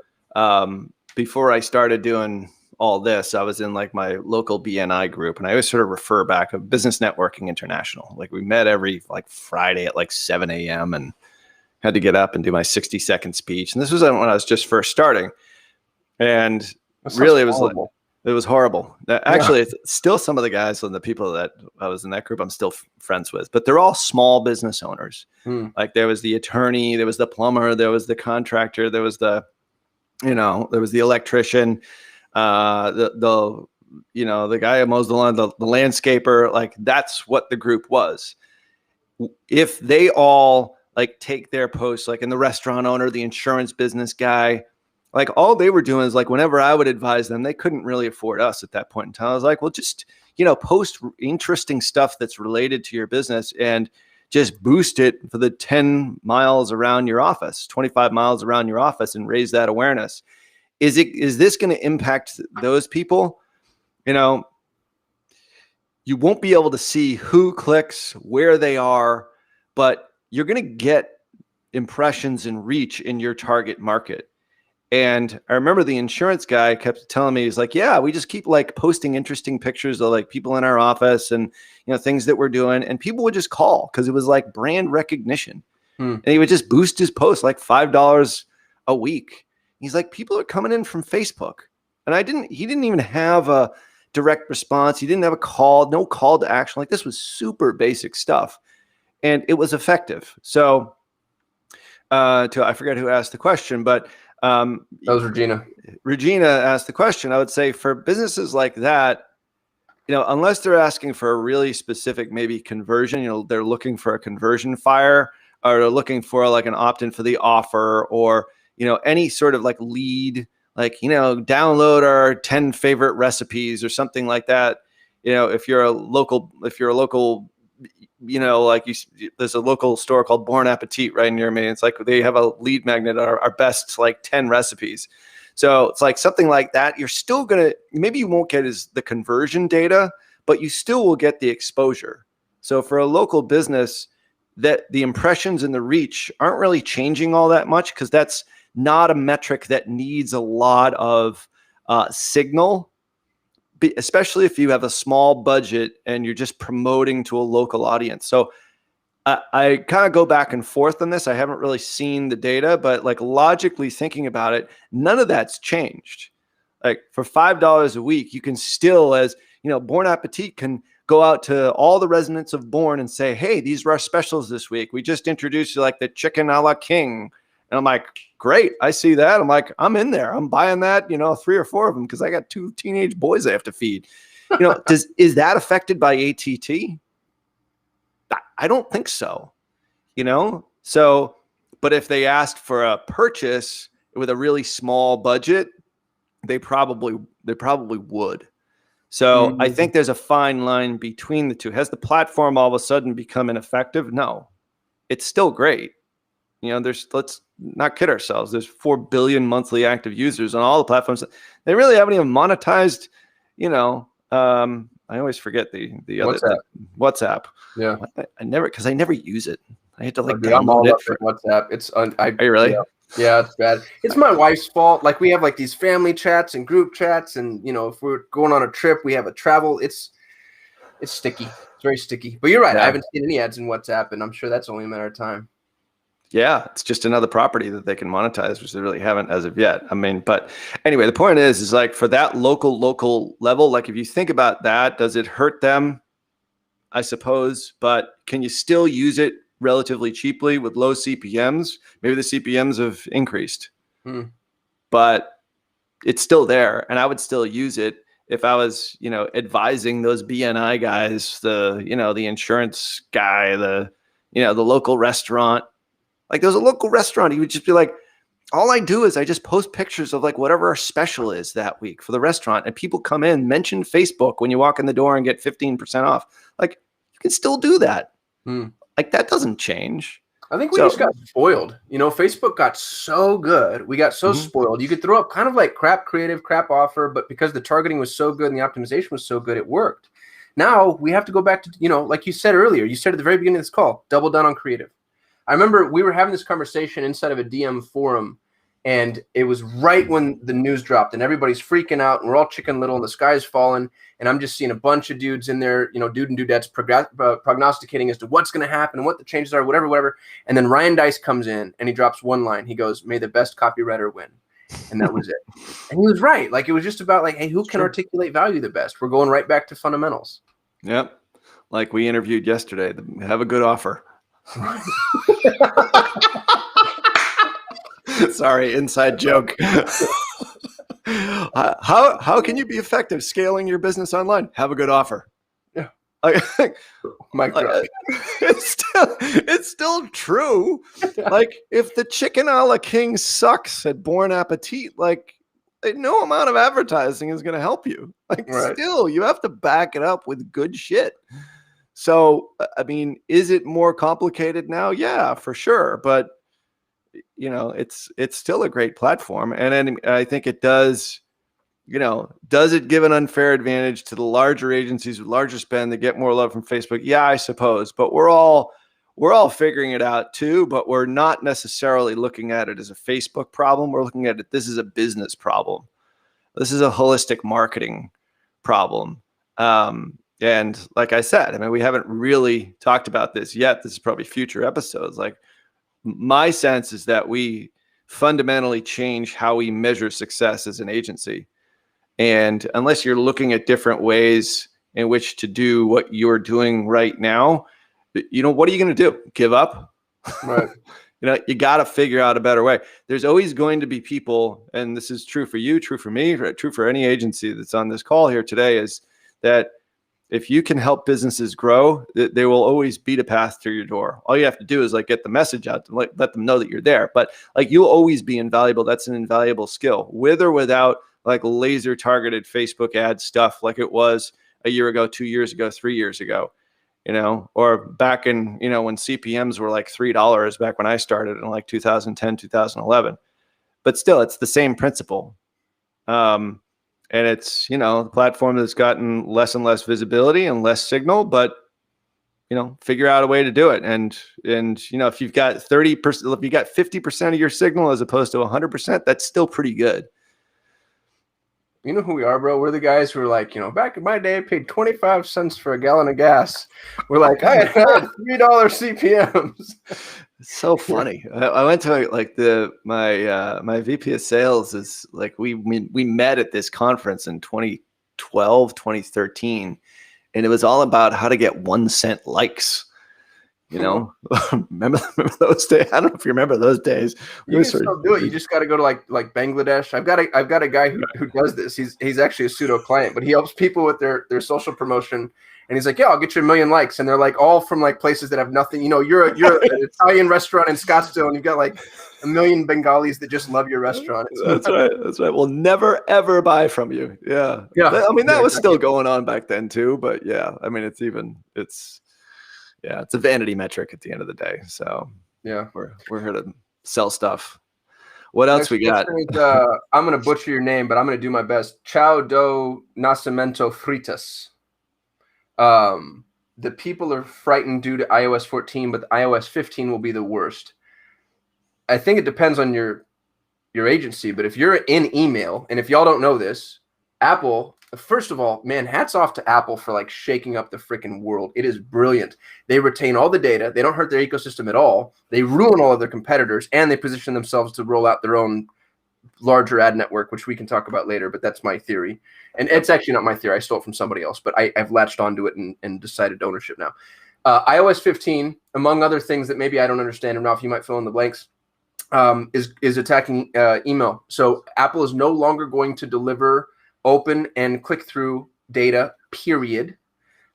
before I started doing all this, I was in like my local BNI group, and I always sort of refer back to Business Networking International. Like, we met every like Friday at like 7 a.m. and had to get up and do my 60-second speech. And this was when I was just first starting. And really, it was horrible. Actually, it's still some of the guys and the people that I was in that group, I'm still friends with, but they're all small business owners. Like, there was the attorney, there was the plumber, there was the contractor, there was the electrician, the guy who mows the lawn, the landscaper. Like, that's what the group was. If they all like take their posts, like in the restaurant owner, the insurance business guy, like, all they were doing is, like, whenever I would advise them, they couldn't really afford us at that point in time. I was like, well, just, post interesting stuff that's related to your business and just boost it for the 10 miles around your office, 25 miles around your office, and raise that awareness. Is this going to impact those people? You won't be able to see who clicks, where they are, but you're going to get impressions and reach in your target market. And I remember the insurance guy kept telling me, he's like, yeah, we just keep like posting interesting pictures of like people in our office and, things that we're doing. And people would just call because it was like brand recognition. And he would just boost his post like $5 a week. He's like, people are coming in from Facebook. And he didn't even have a direct response. He didn't have no call to action. Like, this was super basic stuff. And it was effective. So I forget who asked the question, but that was Regina. Regina asked the question. I would say for businesses like that, unless they're asking for a really specific maybe conversion, they're looking for a conversion fire, or they're looking for like an opt-in for the offer, or any sort of like lead, like download our 10 favorite recipes or something like that. If you're a local there's a local store called Bon Appetit right near me. It's like they have a lead magnet, our best like 10 recipes. So it's like something like that. You're still maybe you won't get the conversion data, but you still will get the exposure. So for a local business, that the impressions and the reach aren't really changing all that much, because that's not a metric that needs a lot of signal. Especially if you have a small budget and you're just promoting to a local audience. So I kind of go back and forth on this. I haven't really seen the data, but like, logically thinking about it, none of that's changed. Like, for $5 a week, you can still, as Bon Appetit can go out to all the residents of Bourne and say, hey, these are our specials this week. We just introduced you like the chicken a la king. And I'm like, great, I see that. I'm like, I'm in there. I'm buying that, 3 or 4 of them because I got 2 teenage boys I have to feed. Is that affected by ATT? I don't think so. So, but if they asked for a purchase with a really small budget, they probably would. So I think there's a fine line between the two. Has the platform all of a sudden become ineffective? No, it's still great. Let's not kid ourselves. There's 4 billion monthly active users on all the platforms. They really haven't even monetized, I always forget the other WhatsApp. Yeah. I never use it. I had to Dude, download I'm all it up for WhatsApp. It's Are you really? Yeah, it's bad. It's my wife's fault. Like, we have like these family chats and group chats, and if we're going on a trip, we have a travel. It's sticky. It's very sticky. But you're right. Yeah. I haven't seen any ads in WhatsApp, and I'm sure that's only a matter of time. Yeah, it's just another property that they can monetize, which they really haven't as of yet. I mean, but anyway, the point is like for that local level, like if you think about that, does it hurt them? I suppose, but can you still use it relatively cheaply with low CPMs? Maybe the CPMs have increased, but it's still there, and I would still use it if I was, advising those BNI guys, the insurance guy, the local restaurant. Like there's a local restaurant, he would just be like, all I do is I just post pictures of like whatever our special is that week for the restaurant, and people come in, mention Facebook when you walk in the door and get 15% off. Like you can still do that. Like that doesn't change. I think we just got spoiled. Facebook got so good. We got so spoiled. You could throw up kind of like crap creative, crap offer, but because the targeting was so good and the optimization was so good, it worked. Now we have to go back to, like you said earlier, you said at the very beginning of this call, double down on creative. I remember we were having this conversation inside of a DM forum, and it was right when the news dropped, and everybody's freaking out, and we're all Chicken Little, and the sky's falling, and I'm just seeing a bunch of dudes in there, dude and dudettes prognosticating as to what's going to happen and what the changes are, whatever. And then Ryan Dice comes in, and he drops one line. He goes, "May the best copywriter win." And that was it. And he was right. Like, it was just about like, hey, who can articulate value the best? We're going right back to fundamentals. Yep. Like we interviewed yesterday, have a good offer. Sorry, inside joke. How can you be effective scaling your business online? Have a good offer. Yeah. It's still true. Like if the chicken a la king sucks at Bon Appetit, like no amount of advertising is going to help you. Like still, you have to back it up with good shit. So, I mean, is it more complicated now? Yeah, for sure. But, it's still a great platform. And then I think it does, does it give an unfair advantage to the larger agencies with larger spend that get more love from Facebook? Yeah, I suppose. But we're all figuring it out too, but we're not necessarily looking at it as a Facebook problem. We're looking at it, this is a business problem. This is a holistic marketing problem. And like I said, I mean, we haven't really talked about this yet. This is probably future episodes. Like my sense is that we fundamentally change how we measure success as an agency. And unless you're looking at different ways in which to do what you're doing right now, what are you going to do? Give up? Right. You got to figure out a better way. There's always going to be people, and this is true for you, true for me, true for any agency that's on this call here today, is that if you can help businesses grow, there will always be a path through your door. All you have to do is like get the message out, let them know that you're there. But like you'll always be invaluable. That's an invaluable skill, with or without like laser targeted Facebook ad stuff like it was a year ago, 2 years ago, 3 years ago, or back in, when CPMs were like $3 back when I started in like 2010, 2011. But still, it's the same principle. And it's, the platform that's gotten less and less visibility and less signal, but, figure out a way to do it. And if you've got 30%, if you got 50% of your signal as opposed to 100%, that's still pretty good. You know who we are, bro? We're the guys who are like, back in my day, I paid 25 cents for a gallon of gas. We're like, I had $3 CPMs. It's so funny. I went to like my VP of sales is like, we met at this conference in 2012, 2013, and it was all about how to get 1 cent likes. You know, remember those days? I don't know if you remember those days. You can still do it. You just got to go to like Bangladesh. I've got a guy who does this. He's actually a pseudo client, but he helps people with their social promotion. And he's like, yeah, I'll get you 1 million likes. And they're like all from like places that have nothing. You know, you're an Italian restaurant in Scottsdale, and you've got like 1 million Bengalis that just love your restaurant. That's right. That's right. We'll never ever buy from you. Yeah. Yeah. I mean, that was still going on back then too. But yeah, I mean, it's a vanity metric at the end of the day. So yeah, we're here to sell stuff. What else we got? I'm going to butcher your name, but I'm going to do my best. Chao do Nascimento Fritas. The people are frightened due to iOS 14, but iOS 15 will be the worst. I think it depends on your agency, but if you're in email, and if y'all don't know this, Apple, first of all, man, hats off to Apple for like shaking up the freaking world. It is brilliant. They retain all the data. They don't hurt their ecosystem at all. They ruin all of their competitors, and they position themselves to roll out their own larger ad network, which we can talk about later, but that's my theory. And it's actually not my theory. I stole it from somebody else, but I've latched onto it and decided ownership now. iOS 15, among other things that maybe I don't understand, and Ralph, you might fill in the blanks, is attacking email. So Apple is no longer going to deliver open and click-through data, period.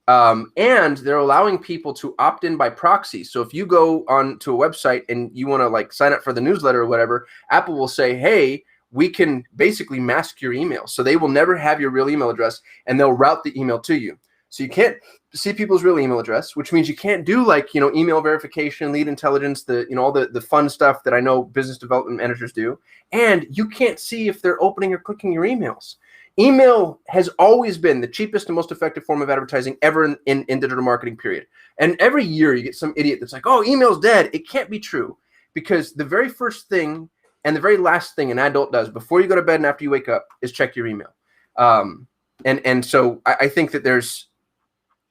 And they're allowing people to opt in by proxy. So if you go on to a website and you want to like sign up for the newsletter or whatever, Apple will say, hey, we can basically mask your email. So they will never have your real email address, and they'll route the email to you. So you can't see people's real email address, which means you can't do like, email verification, lead intelligence, all the fun stuff that I know business development managers do. And you can't see if they're opening or clicking your emails. Email has always been the cheapest and most effective form of advertising ever in digital marketing, period. And every year you get some idiot that's like, oh, email's dead. It can't be true, because the very first thing and the very last thing an adult does before you go to bed and after you wake up is check your email. And so I think that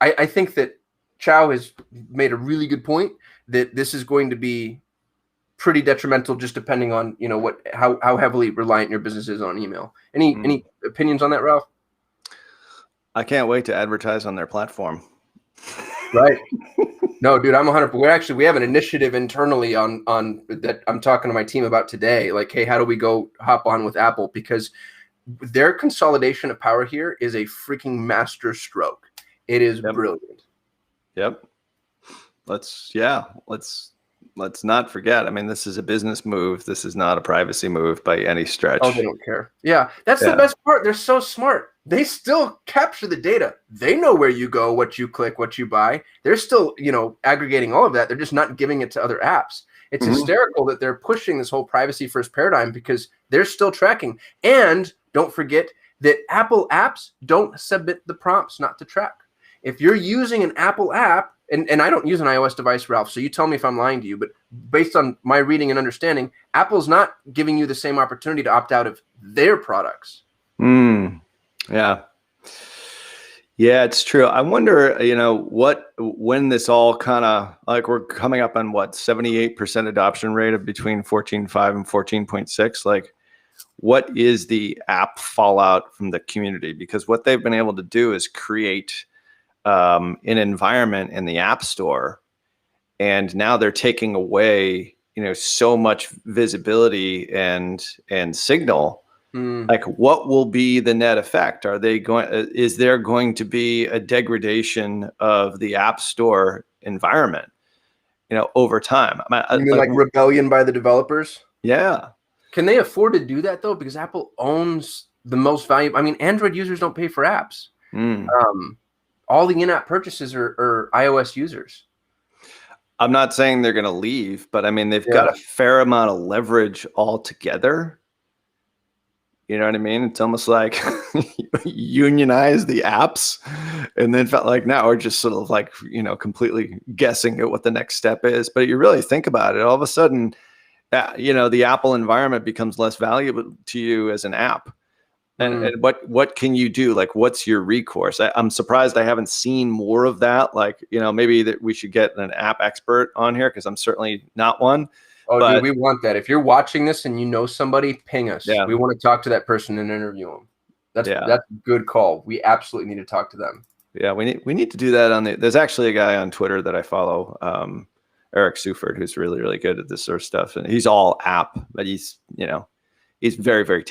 I think that Chao has made a really good point that this is going to be pretty detrimental, just depending on how heavily reliant your business is on email. Any opinions on that, Ralph? I can't wait to advertise on their platform. Right. No, dude, I'm 100%. We have an initiative internally on that I'm talking to my team about today. Like, hey, how do we go hop on with Apple? Because their consolidation of power here is a freaking master stroke. It is brilliant. Yep. Let's not forget. I mean, this is a business move. This is not a privacy move by any stretch. Oh, they don't care. Yeah, that's the best part. They're so smart. They still capture the data. They know where you go, what you click, what you buy. They're still, aggregating all of that. They're just not giving it to other apps. It's hysterical that they're pushing this whole privacy first paradigm, because they're still tracking. And don't forget that Apple apps don't submit the prompts not to track. If you're using an Apple app, and I don't use an iOS device, Ralph, so you tell me if I'm lying to you, but based on my reading and understanding, Apple's not giving you the same opportunity to opt out of their products. Yeah. Yeah, it's true. I wonder, when this all kind of, like, we're coming up on 78% adoption rate of between 14.5 and 14.6. Like, what is the app fallout from the community? Because what they've been able to do is create an environment in the App Store, and now they're taking away, so much visibility and signal. Like, what will be the net effect? Is there going to be a degradation of the App Store environment, over time? You mean like rebellion by the developers? Yeah. Can they afford to do that though? Because Apple owns the most valuable. I mean, Android users don't pay for apps. All the in-app purchases are iOS users. I'm not saying they're going to leave, but I mean, they've got a fair amount of leverage altogether. You know what I mean? It's almost like unionize the apps, and then felt like now we're just sort of like, completely guessing at what the next step is. But you really think about it, all of a sudden, the Apple environment becomes less valuable to you as an app. And what can you do? Like, what's your recourse? I'm surprised I haven't seen more of that. Like, maybe that we should get an app expert on here, because I'm certainly not one. Oh, dude, we want that. If you're watching this and you know somebody, ping us. We want to talk to that person and interview them. That's a good call. We absolutely need to talk to them. Yeah, we need to do that on there's actually a guy on Twitter that I follow, Eric Suford, who's really, really good at this sort of stuff. And he's all app, but he's very, very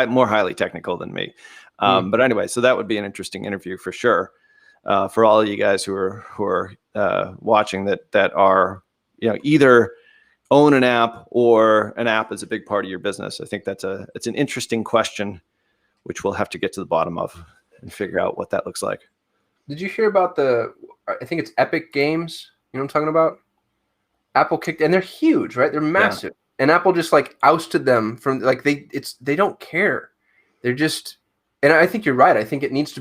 more highly technical than me. But anyway, so that would be an interesting interview for sure. For all of you guys who are watching that are, either own an app or an app is a big part of your business. I think it's an interesting question, which we'll have to get to the bottom of and figure out what that looks like. Did you hear about I think it's Epic Games? You know what I'm talking about? Apple kicked, and they're huge, right? They're massive. Yeah. And Apple just like ousted them from they don't care. They're just, and I think you're right. I think there needs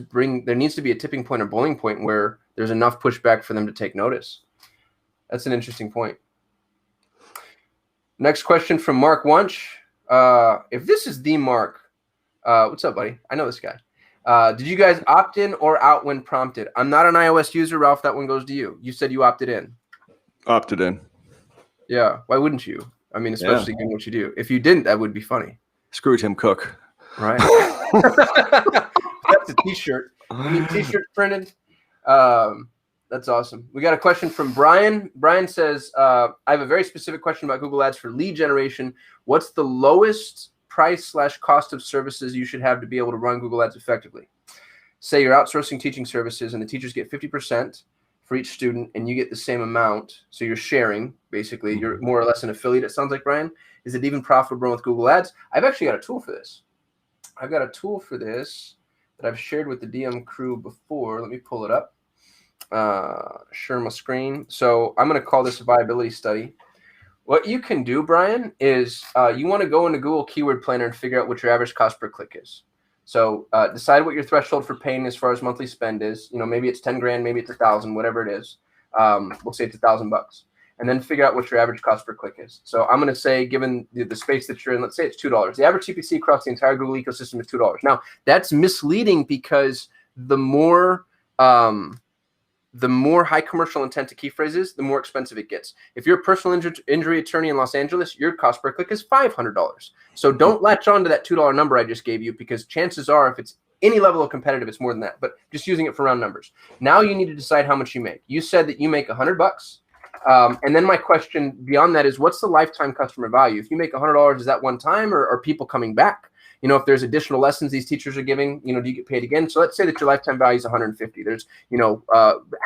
to be a tipping point or boiling point where there's enough pushback for them to take notice. That's an interesting point. Next question from Mark Wunsch. If this is the Mark, what's up, buddy? I know this guy. Did you guys opt in or out when prompted? I'm not an iOS user, Ralph. That one goes to you. You said you opted in. Opted in. Yeah. Why wouldn't you? I mean, especially given what you do. If you didn't, that would be funny. Screw Tim Cook. Right. That's a t-shirt. We need t-shirt printed. That's awesome. We got a question from Brian. Brian says, I have a very specific question about Google Ads for lead generation. What's the lowest price/cost of services you should have to be able to run Google Ads effectively? Say you're outsourcing teaching services and the teachers get 50% for each student and you get the same amount. So you're sharing, basically. You're more or less an affiliate, it sounds like, Brian. Is it even profitable with Google Ads? I've actually got a tool for this. That I've shared with the DM crew before. Let me pull it up. Share my screen. So I'm going to call this a viability study. What you can do, Brian, is you want to go into Google Keyword Planner and figure out what your average cost per click is. So decide what your threshold for paying as far as monthly spend is. Maybe it's 10 grand, maybe it's 1,000, whatever it is. We'll say it's $1,000, and then figure out what your average cost per click is. So I'm going to say, given the space that you're in, let's say it's $2. The average CPC across the entire Google ecosystem is $2. Now that's misleading because the more high commercial intent to key phrases, the more expensive it gets. If you're a personal injury attorney in Los Angeles, your cost per click is $500. So don't latch on to that $2 number I just gave you, because chances are if it's any level of competitive, it's more than that. But just using it for round numbers. Now you need to decide how much you make. You said that you make $100. And then my question beyond that is, what's the lifetime customer value? If you make $100, is that one time, or are people coming back? If there's additional lessons these teachers are giving, do you get paid again? So let's say that your lifetime value is 150. There's,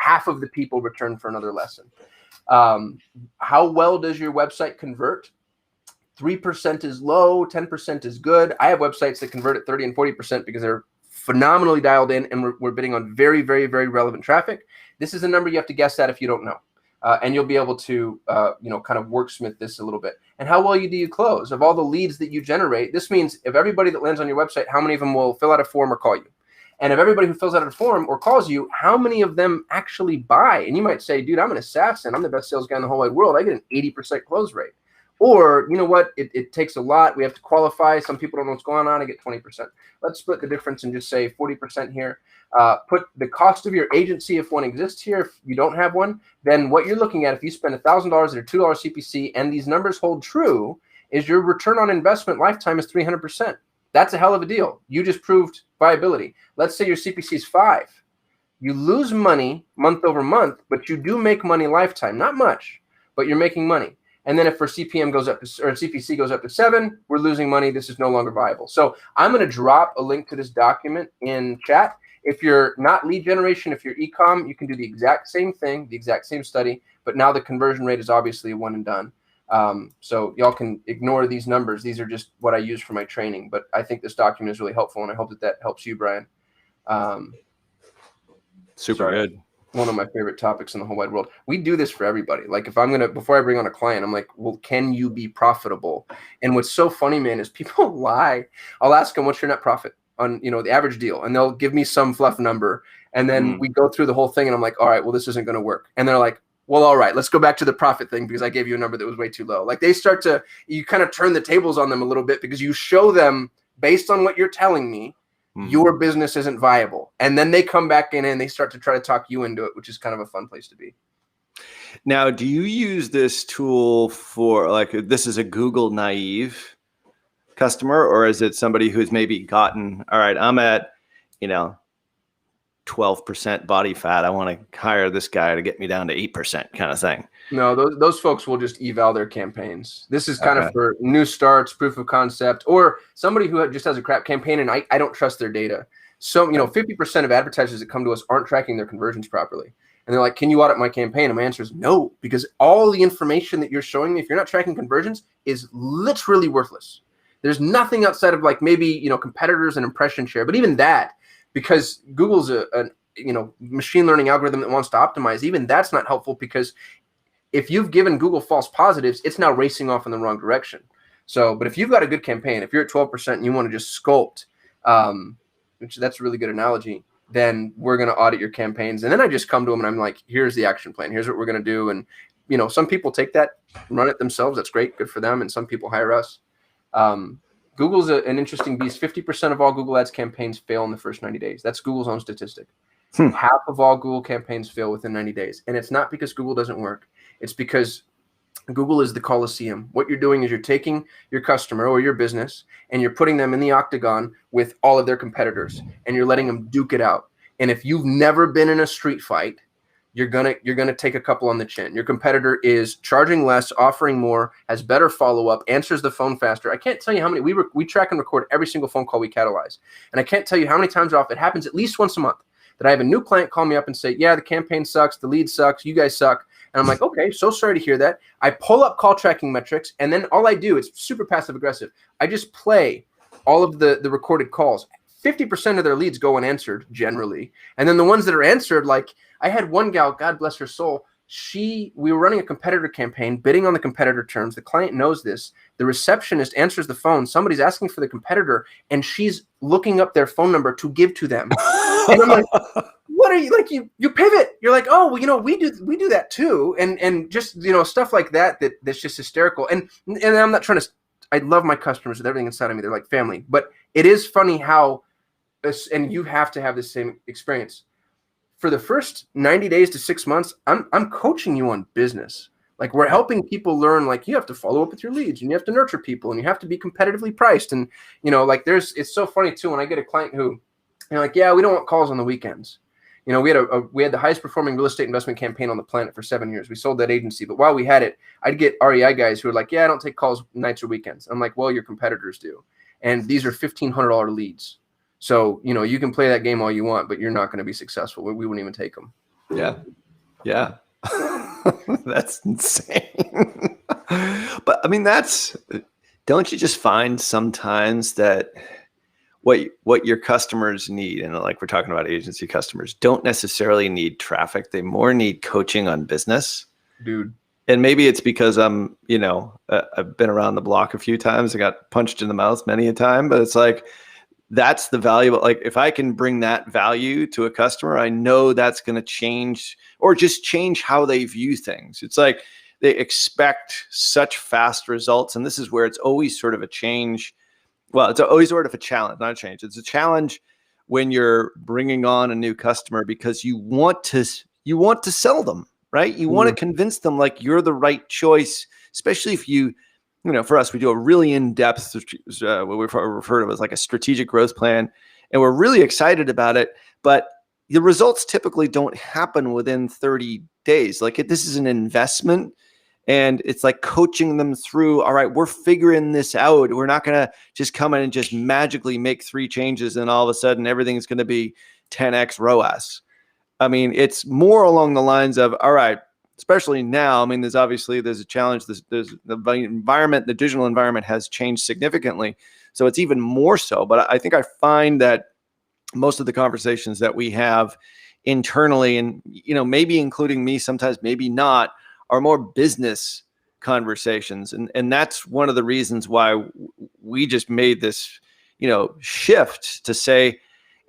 half of the people return for another lesson. How well does your website convert? 3% is low, 10% is good. I have websites that convert at 30 and 40% because they're phenomenally dialed in, and we're bidding on very, very, very relevant traffic. This is a number you have to guess at if you don't know. And you'll be able to, kind of wordsmith this a little bit. And how well do you close? Of all the leads that you generate, this means if everybody that lands on your website, how many of them will fill out a form or call you? And if everybody who fills out a form or calls you, how many of them actually buy? And you might say, dude, I'm an assassin. I'm the best sales guy in the whole wide world. I get an 80% close rate. Or, you know what, it takes a lot. We have to qualify. Some people don't know what's going on. I get 20%. Let's split the difference and just say 40% here. Put the cost of your agency, if one exists here. If you don't have one, then what you're looking at, if you spend $1,000 at a $2 CPC and these numbers hold true, is your return on investment lifetime is 300%. That's a hell of a deal. You just proved viability. Let's say your CPC is 5. You lose money month over month, but you do make money lifetime. Not much, but you're making money. And then if our CPM goes up to, or CPC goes up to 7, we're losing money. This is no longer viable. So I'm going to drop a link to this document in chat. If you're not lead generation, if you're e-com, you can do the exact same thing, the exact same study, but now the conversion rate is obviously a one and done. So y'all can ignore these numbers. These are just what I use for my training, but I think this document is really helpful, and I hope that helps you, Brian. Super good. One of my favorite topics in the whole wide world. We do this for everybody. Like if before I bring on a client, I'm like, well, can you be profitable? And what's so funny, man, is people lie. I'll ask them, what's your net profit on, the average deal? And they'll give me some fluff number. And then we go through the whole thing and I'm like, all right, well, this isn't going to work. And they're like, well, all right, let's go back to the profit thing because I gave you a number that was way too low. Like you kind of turn the tables on them a little bit because you show them based on what you're telling me, your business isn't viable. And then they come back in and they start to try to talk you into it, which is kind of a fun place to be. Now, do you use this tool for this is a Google naive customer, or is it somebody who's maybe gotten, all right, I'm at, 12% body fat. I want to hire this guy to get me down to 8% kind of thing. No, those folks will just eval their campaigns. This is kind of Okay. for new starts, proof of concept, or somebody who just has a crap campaign and I don't trust their data. So, 50% of advertisers that come to us aren't tracking their conversions properly. And they're like, can you audit my campaign? And my answer is no, because all the information that you're showing me, if you're not tracking conversions, is literally worthless. There's nothing outside of like maybe, competitors and impression share, but even that, because Google's a machine learning algorithm that wants to optimize, even that's not helpful, because if you've given Google false positives, it's now racing off in the wrong direction. So, but if you've got a good campaign, if you're at 12% and you want to just sculpt, which that's a really good analogy, then we're going to audit your campaigns. And then I just come to them and I'm like, here's the action plan. Here's what we're going to do. And, some people take that, run it themselves. That's great. Good for them. And some people hire us. Google's an interesting beast. 50% of all Google Ads campaigns fail in the first 90 days. That's Google's own statistic. Half of all Google campaigns fail within 90 days. And it's not because Google doesn't work. It's because Google is the Coliseum. What you're doing is you're taking your customer or your business and you're putting them in the octagon with all of their competitors and you're letting them duke it out. And if you've never been in a street fight, you're gonna take a couple on the chin. Your competitor is charging less, offering more, has better follow-up, answers the phone faster. I can't tell you how many we track and record every single phone call we catalyze. And I can't tell you how many times off it happens at least once a month that I have a new client call me up and say, yeah, the campaign sucks, the lead sucks, you guys suck. And I'm like, okay, so sorry to hear that. I pull up call tracking metrics, and then all I do, it's super passive aggressive. I just play all of the recorded calls. 50% of their leads go unanswered generally. And then the ones that are answered, like I had one gal, God bless her soul, we were running a competitor campaign, bidding on the competitor terms. The client knows this. The receptionist answers the phone. Somebody's asking for the competitor, and she's looking up their phone number to give to them. And I'm like, what are you like? You pivot. You're like, oh, well, we do that too, and just stuff like that's just hysterical. And I'm not trying to. I love my customers with everything inside of me. They're like family. But it is funny how, and you have to have the same experience. For the first 90 days to 6 months, I'm coaching you on business. Like we're helping people learn, like you have to follow up with your leads and you have to nurture people and you have to be competitively priced. And, it's so funny too, when I get a client who, like, yeah, we don't want calls on the weekends. We had the highest performing real estate investment campaign on the planet for 7 years. We sold that agency. But while we had it, I'd get REI guys who were like, yeah, I don't take calls nights or weekends. I'm like, well, your competitors do. And these are $1,500 leads. So, you can play that game all you want, but you're not going to be successful. We wouldn't even take them. Yeah. Yeah. That's insane. But I mean, don't you just find sometimes that what your customers need, and like we're talking about agency customers, don't necessarily need traffic. They more need coaching on business. Dude. And maybe it's because I'm, I've been around the block a few times. I got punched in the mouth many a time, but it's like, that's the value. Like if I can bring that value to a customer, I know that's going to change or just change how they view things. It's like they expect such fast results. And this is where it's always sort of a change. Well, it's always sort of a challenge, not a change. It's a challenge when you're bringing on a new customer because you want to sell them, right? You want to convince them like you're the right choice, especially if for us, we do a really in-depth, what we refer to as like a strategic growth plan, and we're really excited about it. But the results typically don't happen within 30 days. Like this is an investment, and it's like coaching them through. All right, we're figuring this out. We're not going to just come in and just magically make 3 changes, and all of a sudden everything's going to be 10x ROAS. I mean, it's more along the lines of, all right. Especially now, I mean, there's a challenge. There's the environment, the digital environment has changed significantly. So it's even more so. But I think I find that most of the conversations that we have internally, and, maybe including me, sometimes maybe not, are more business conversations. And that's one of the reasons why we just made this, shift to say,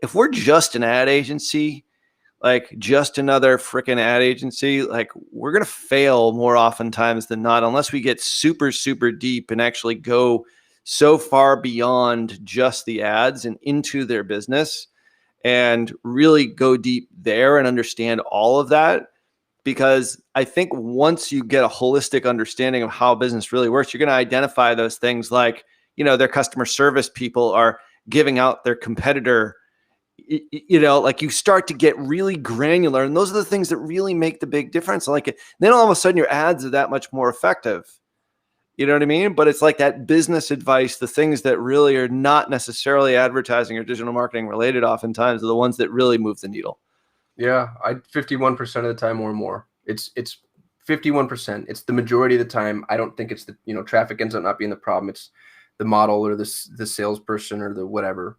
if we're just an ad agency, like just another freaking ad agency, like we're going to fail more oftentimes than not, unless we get super, super deep and actually go so far beyond just the ads and into their business and really go deep there and understand all of that. Because I think once you get a holistic understanding of how business really works, you're going to identify those things like, their customer service people are giving out their competitor like you start to get really granular, and those are the things that really make the big difference. Like then all of a sudden your ads are that much more effective. You know what I mean? But it's like that business advice, the things that really are not necessarily advertising or digital marketing related, oftentimes are the ones that really move the needle. Yeah, 51% of the time or more. It's 51%. It's the majority of the time. I don't think it's the, traffic ends up not being the problem. It's the model or the salesperson or the whatever.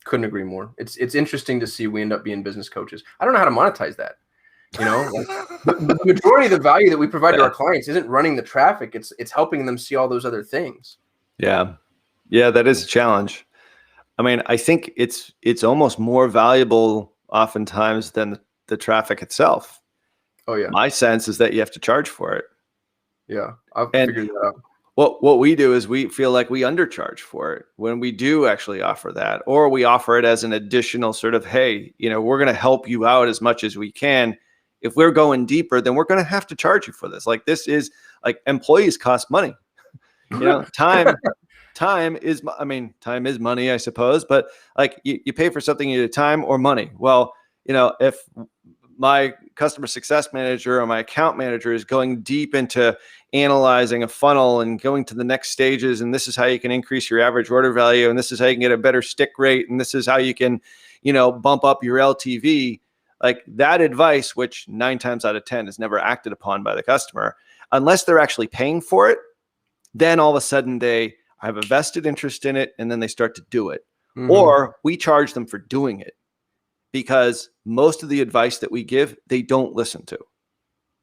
Couldn't agree more. It's interesting to see we end up being business coaches. I don't know how to monetize that. The majority of the value that we provide to our clients isn't running the traffic. It's helping them see all those other things. Yeah. Yeah, that is a challenge. I mean, I think it's almost more valuable oftentimes than the traffic itself. Oh yeah. My sense is that you have to charge for it. Yeah, I've figured that out. What we do is we feel like we undercharge for it when we do actually offer that, or we offer it as an additional sort of, hey, we're going to help you out as much as we can. If we're going deeper, then we're going to have to charge you for this. Like this is like employees cost money. Time is money, I suppose, but like you pay for something, either time or money. Well, if my customer success manager or my account manager is going deep into analyzing a funnel and going to the next stages, and this is how you can increase your average order value, and this is how you can get a better stick rate, and this is how you can, bump up your LTV, like that advice, which 9 times out of 10 is never acted upon by the customer, unless they're actually paying for it, then all of a sudden they have a vested interest in it, and then they start to do it. Mm-hmm. Or we charge them for doing it, because most of the advice that we give, they don't listen to.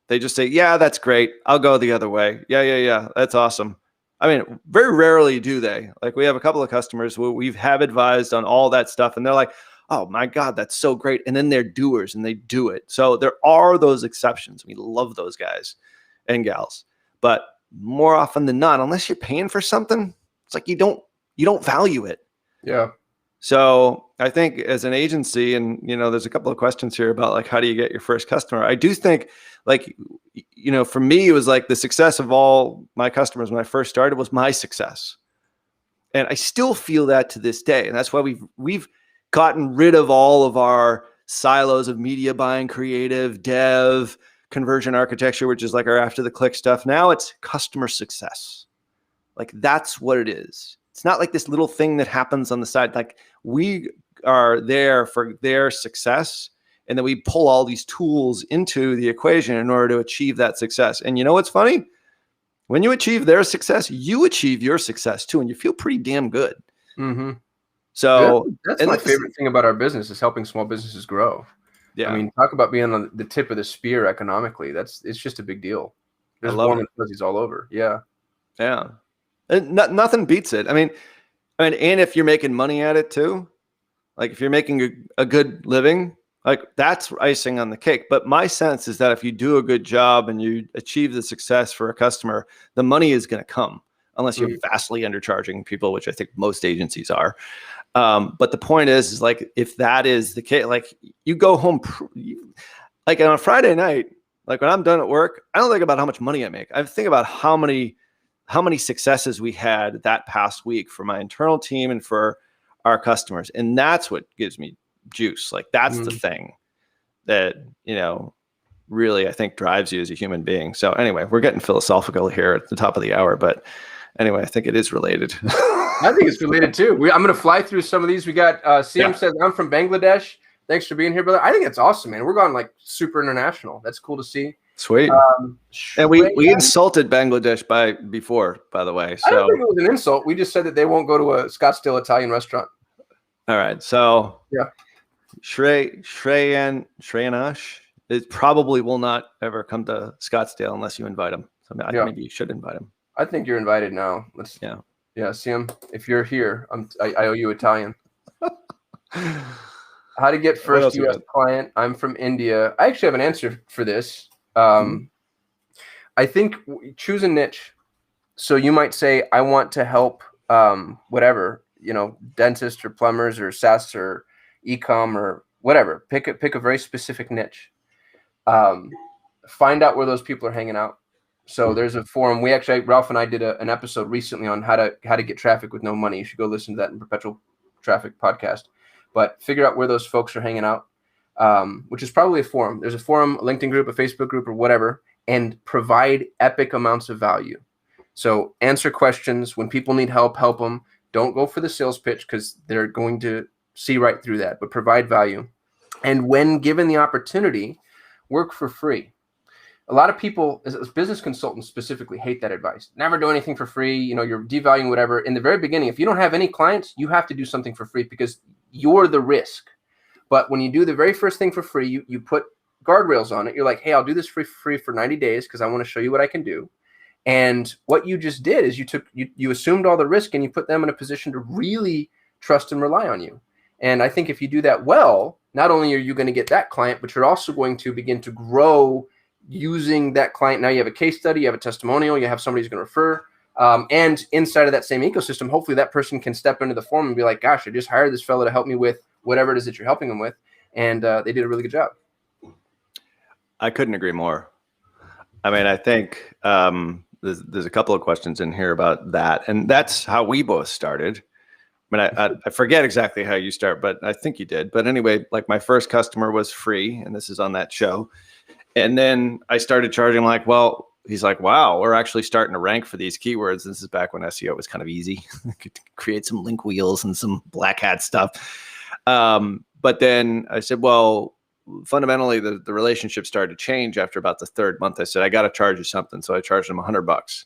They just say, yeah, that's great. I'll go the other way. Yeah. That's awesome. I mean, very rarely do they. Like we have a couple of customers where we have advised on all that stuff, and they're like, oh my God, that's so great. And then they're doers and they do it. So there are those exceptions. We love those guys and gals. But more often than not, unless you're paying for something, it's like you don't value it. Yeah. So I think as an agency, and there's a couple of questions here about like how do you get your first customer? I do think like for me, it was like the success of all my customers when I first started was my success, and I still feel that to this day. And that's why we've gotten rid of all of our silos of media buying, creative, dev, conversion architecture, which is like our after the click stuff. Now it's customer success. Like that's what it is. It's not like this little thing that happens on the side. Like we are there for their success, and then we pull all these tools into the equation in order to achieve that success. And you know what's funny? When you achieve their success, you achieve your success too, and you feel pretty damn good. Mm-hmm. So that's my favorite thing about our business is helping small businesses grow. Yeah, I mean, talk about being on the tip of the spear economically. It's just a big deal. There's warm and fuzzies all over. Yeah. And nothing beats it. I mean, and if you're making money at it too, like if you're making a good living, like that's icing on the cake. But my sense is that if you do a good job and you achieve the success for a customer, the money is going to come, unless you're vastly undercharging people, which I think most agencies are. But the point is like if that is the case, like you go home, like on a Friday night, like when I'm done at work, I don't think about how much money I make. I think about how many successes we had that past week for my internal team and for our customers. And that's what gives me juice. Like that's the thing that, really I think drives you as a human being. So anyway, we're getting philosophical here at the top of the hour, but anyway, I think it is related. I think it's related too. I'm going to fly through some of these. We got CM says, I'm from Bangladesh. Thanks for being here, brother. I think that's awesome, man. We're going like super international. That's cool to see. Sweet. And we insulted Bangladesh before, by the way. So I don't think it was an insult. We just said that they won't go to a Scottsdale Italian restaurant. All right. So yeah, Shreyanash, it probably will not ever come to Scottsdale unless you invite him. So maybe you should invite him. I think you're invited now. Yeah. See him. If you're here, I owe you Italian. How to get first U.S. client? I'm from India. I actually have an answer for this. I think choose a niche. So you might say, I want to help whatever, dentists or plumbers or SaaS or e-com or whatever. Pick a very specific niche. Find out where those people are hanging out. So there's a forum. Ralph and I did an episode recently on how to get traffic with no money. You should go listen to that in Perpetual Traffic podcast. but figure out where those folks are hanging out, which is probably a forum. There's a forum, a LinkedIn group, a Facebook group, or whatever, and provide epic amounts of value. So answer questions. When people need help, help them. Don't go for the sales pitch because they're going to see right through that, but provide value. And when given the opportunity, work for free. A lot of people, as business consultants specifically, hate that advice. Never do anything for free. You're devaluing whatever. In the very beginning, if you don't have any clients, you have to do something for free because you're the risk. But when you do the very first thing for free, you put guardrails on it. You're like, hey, I'll do this for free for 90 days because I want to show you what I can do. And what you just did is you assumed all the risk and you put them in a position to really trust and rely on you. And I think if you do that well, not only are you going to get that client, but you're also going to begin to grow using that client. Now you have a case study, you have a testimonial, you have somebody who's going to refer. And inside of that same ecosystem, hopefully that person can step into the forum and be like, gosh, I just hired this fellow to help me with whatever it is that you're helping them with. And they did a really good job. I couldn't agree more. I mean, I think there's a couple of questions in here about that. And that's how we both started. I mean, I forget exactly how you start, but I think you did. But anyway, like my first customer was free, and this is on that show. And then I started charging well, he's like, wow, we're actually starting to rank for these keywords. This is back when SEO was kind of easy. Could create some link wheels and some black hat stuff. But then I said, well, fundamentally, the relationship started to change after about the third month. I said, I got to charge you something. So I charged him $100.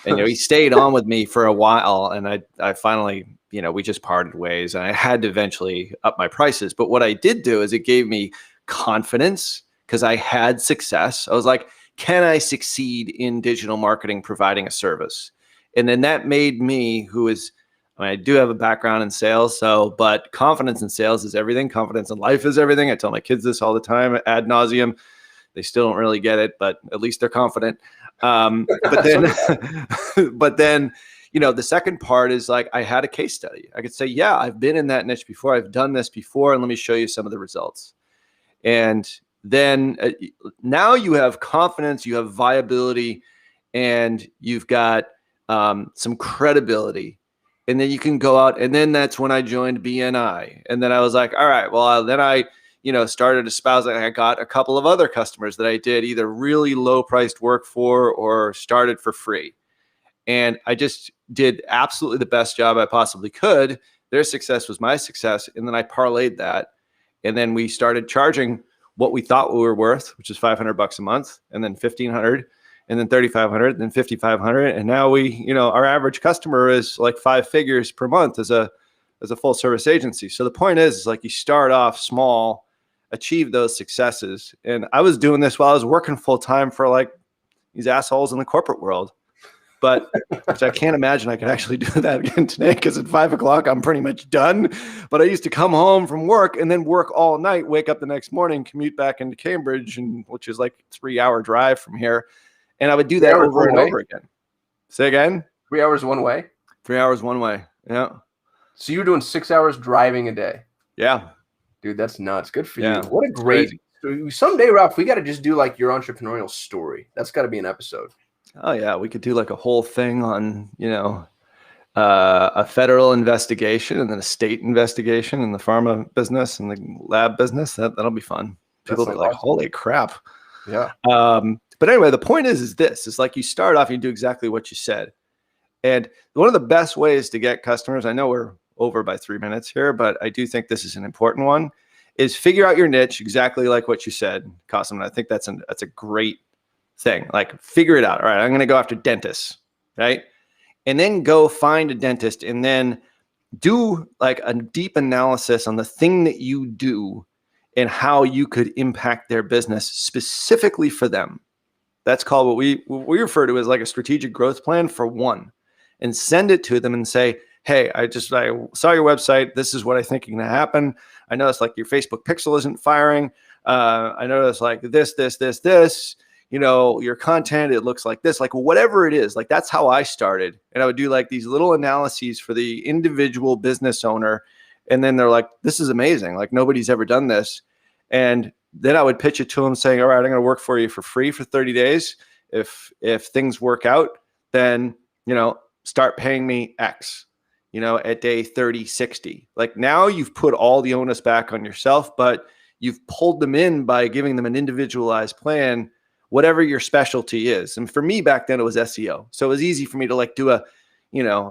And he stayed on with me for a while. And I finally, we just parted ways. And I had to eventually up my prices. But what I did do is it gave me confidence because I had success. I was like, can I succeed in digital marketing providing a service? And then that made me, I do have a background in sales, but confidence in sales is everything. Confidence in life is everything. I tell my kids this all the time ad nauseum. They still don't really get it, but at least they're confident. But then, the second part is like, I had a case study. I could say, yeah, I've been in that niche before. I've done this before. And let me show you some of the results. And then now you have confidence, you have viability, and you've got some credibility. And then you can go out. And then that's when I joined BNI. And then I was like, all right, well, then I started espousing. I got a couple of other customers that I did either really low priced work for or started for free. And I just did absolutely the best job I possibly could. Their success was my success. And then I parlayed that. And then we started charging what we thought we were worth, which is $500 a month, and then $1,500, and then $3,500, then $5,500. And now our average customer is like 5 figures per month as a full service agency. So the point is like you start off small, achieve those successes. And I was doing this while I was working full time for like these assholes in the corporate world. But which I can't imagine I could actually do that again today because at 5 o'clock I'm pretty much done. But I used to come home from work and then work all night, wake up the next morning, commute back into Cambridge, which is like a 3-hour drive from here. And I would do that over and over again. Say again? 3 hours one way? 3 hours one way. Yeah. So you were doing 6 hours driving a day? Yeah. Dude, that's nuts. Good for you. What a great someday, Ralph, we got to just do like your entrepreneurial story. That's got to be an episode. Oh yeah, we could do like a whole thing on, a federal investigation and then a state investigation in the pharma business and the lab business. That'll be fun. People will be like, holy crap. Yeah. But anyway, the point is this. It's like you start off and you do exactly what you said. And one of the best ways to get customers, I know we're over by 3 minutes here, but I do think this is an important one, is figure out your niche exactly like what you said, Qasim. And I think that's a great thing. Like figure it out. All right, I'm going to go after dentists, right? And then go find a dentist and then do like a deep analysis on the thing that you do and how you could impact their business specifically for them. That's called what we refer to as like a strategic growth plan for one, and send it to them and say, hey, I saw your website. This is what I think is going to happen. I noticed like your Facebook pixel isn't firing. I noticed like this. Your content, it looks like this, like whatever it is, like that's how I started. And I would do like these little analyses for the individual business owner. And then they're like, this is amazing. Like nobody's ever done this. And then I would pitch it to them saying, all right, I'm going to work for you for free for 30 days. If things work out, then, start paying me X. at day 30, 60. Like now you've put all the onus back on yourself, but you've pulled them in by giving them an individualized plan, whatever your specialty is. And for me back then it was SEO. So it was easy for me to like do a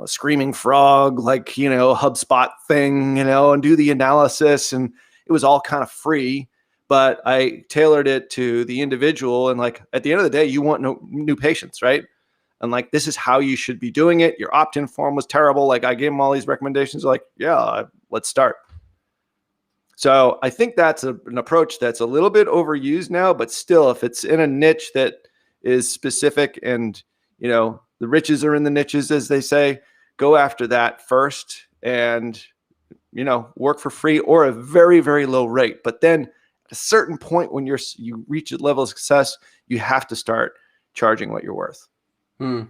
screaming frog, like, HubSpot thing, and do the analysis. And it was all kind of free, but I tailored it to the individual. And like, at the end of the day, you want new patients, right? And like, this is how you should be doing it. Your opt-in form was terrible. Like I gave them all these recommendations, like, yeah, let's start. So I think that's an approach that's a little bit overused now, but still, if it's in a niche that is specific and, the riches are in the niches, as they say, go after that first and, work for free or a very, very low rate. But then at a certain point when you reach a level of success, you have to start charging what you're worth. And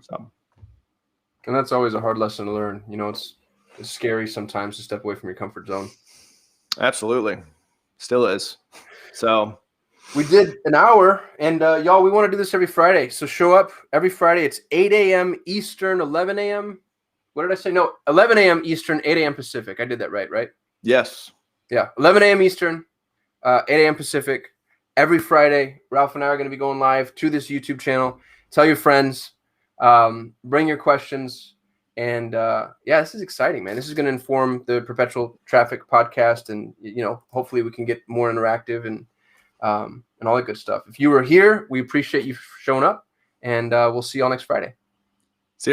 that's always a hard lesson to learn. It's scary sometimes to step away from your comfort zone. Absolutely. Still is. So we did an hour, and y'all, we want to do this every Friday. So show up every Friday. It's 8 a.m. Eastern, 11 a.m. What did I say? No, 11 a.m. Eastern, 8 a.m. Pacific. I did that right? Yes. Yeah, 11 a.m. Eastern, 8 a.m. Pacific. Every Friday, Ralph and I are going to be going live to this YouTube channel. Tell your friends. Bring your questions. And this is exciting, man. This is going to inform the Perpetual Traffic podcast, and hopefully we can get more interactive and all that good stuff. If you were here, we appreciate you showing up, and we'll see y'all next Friday.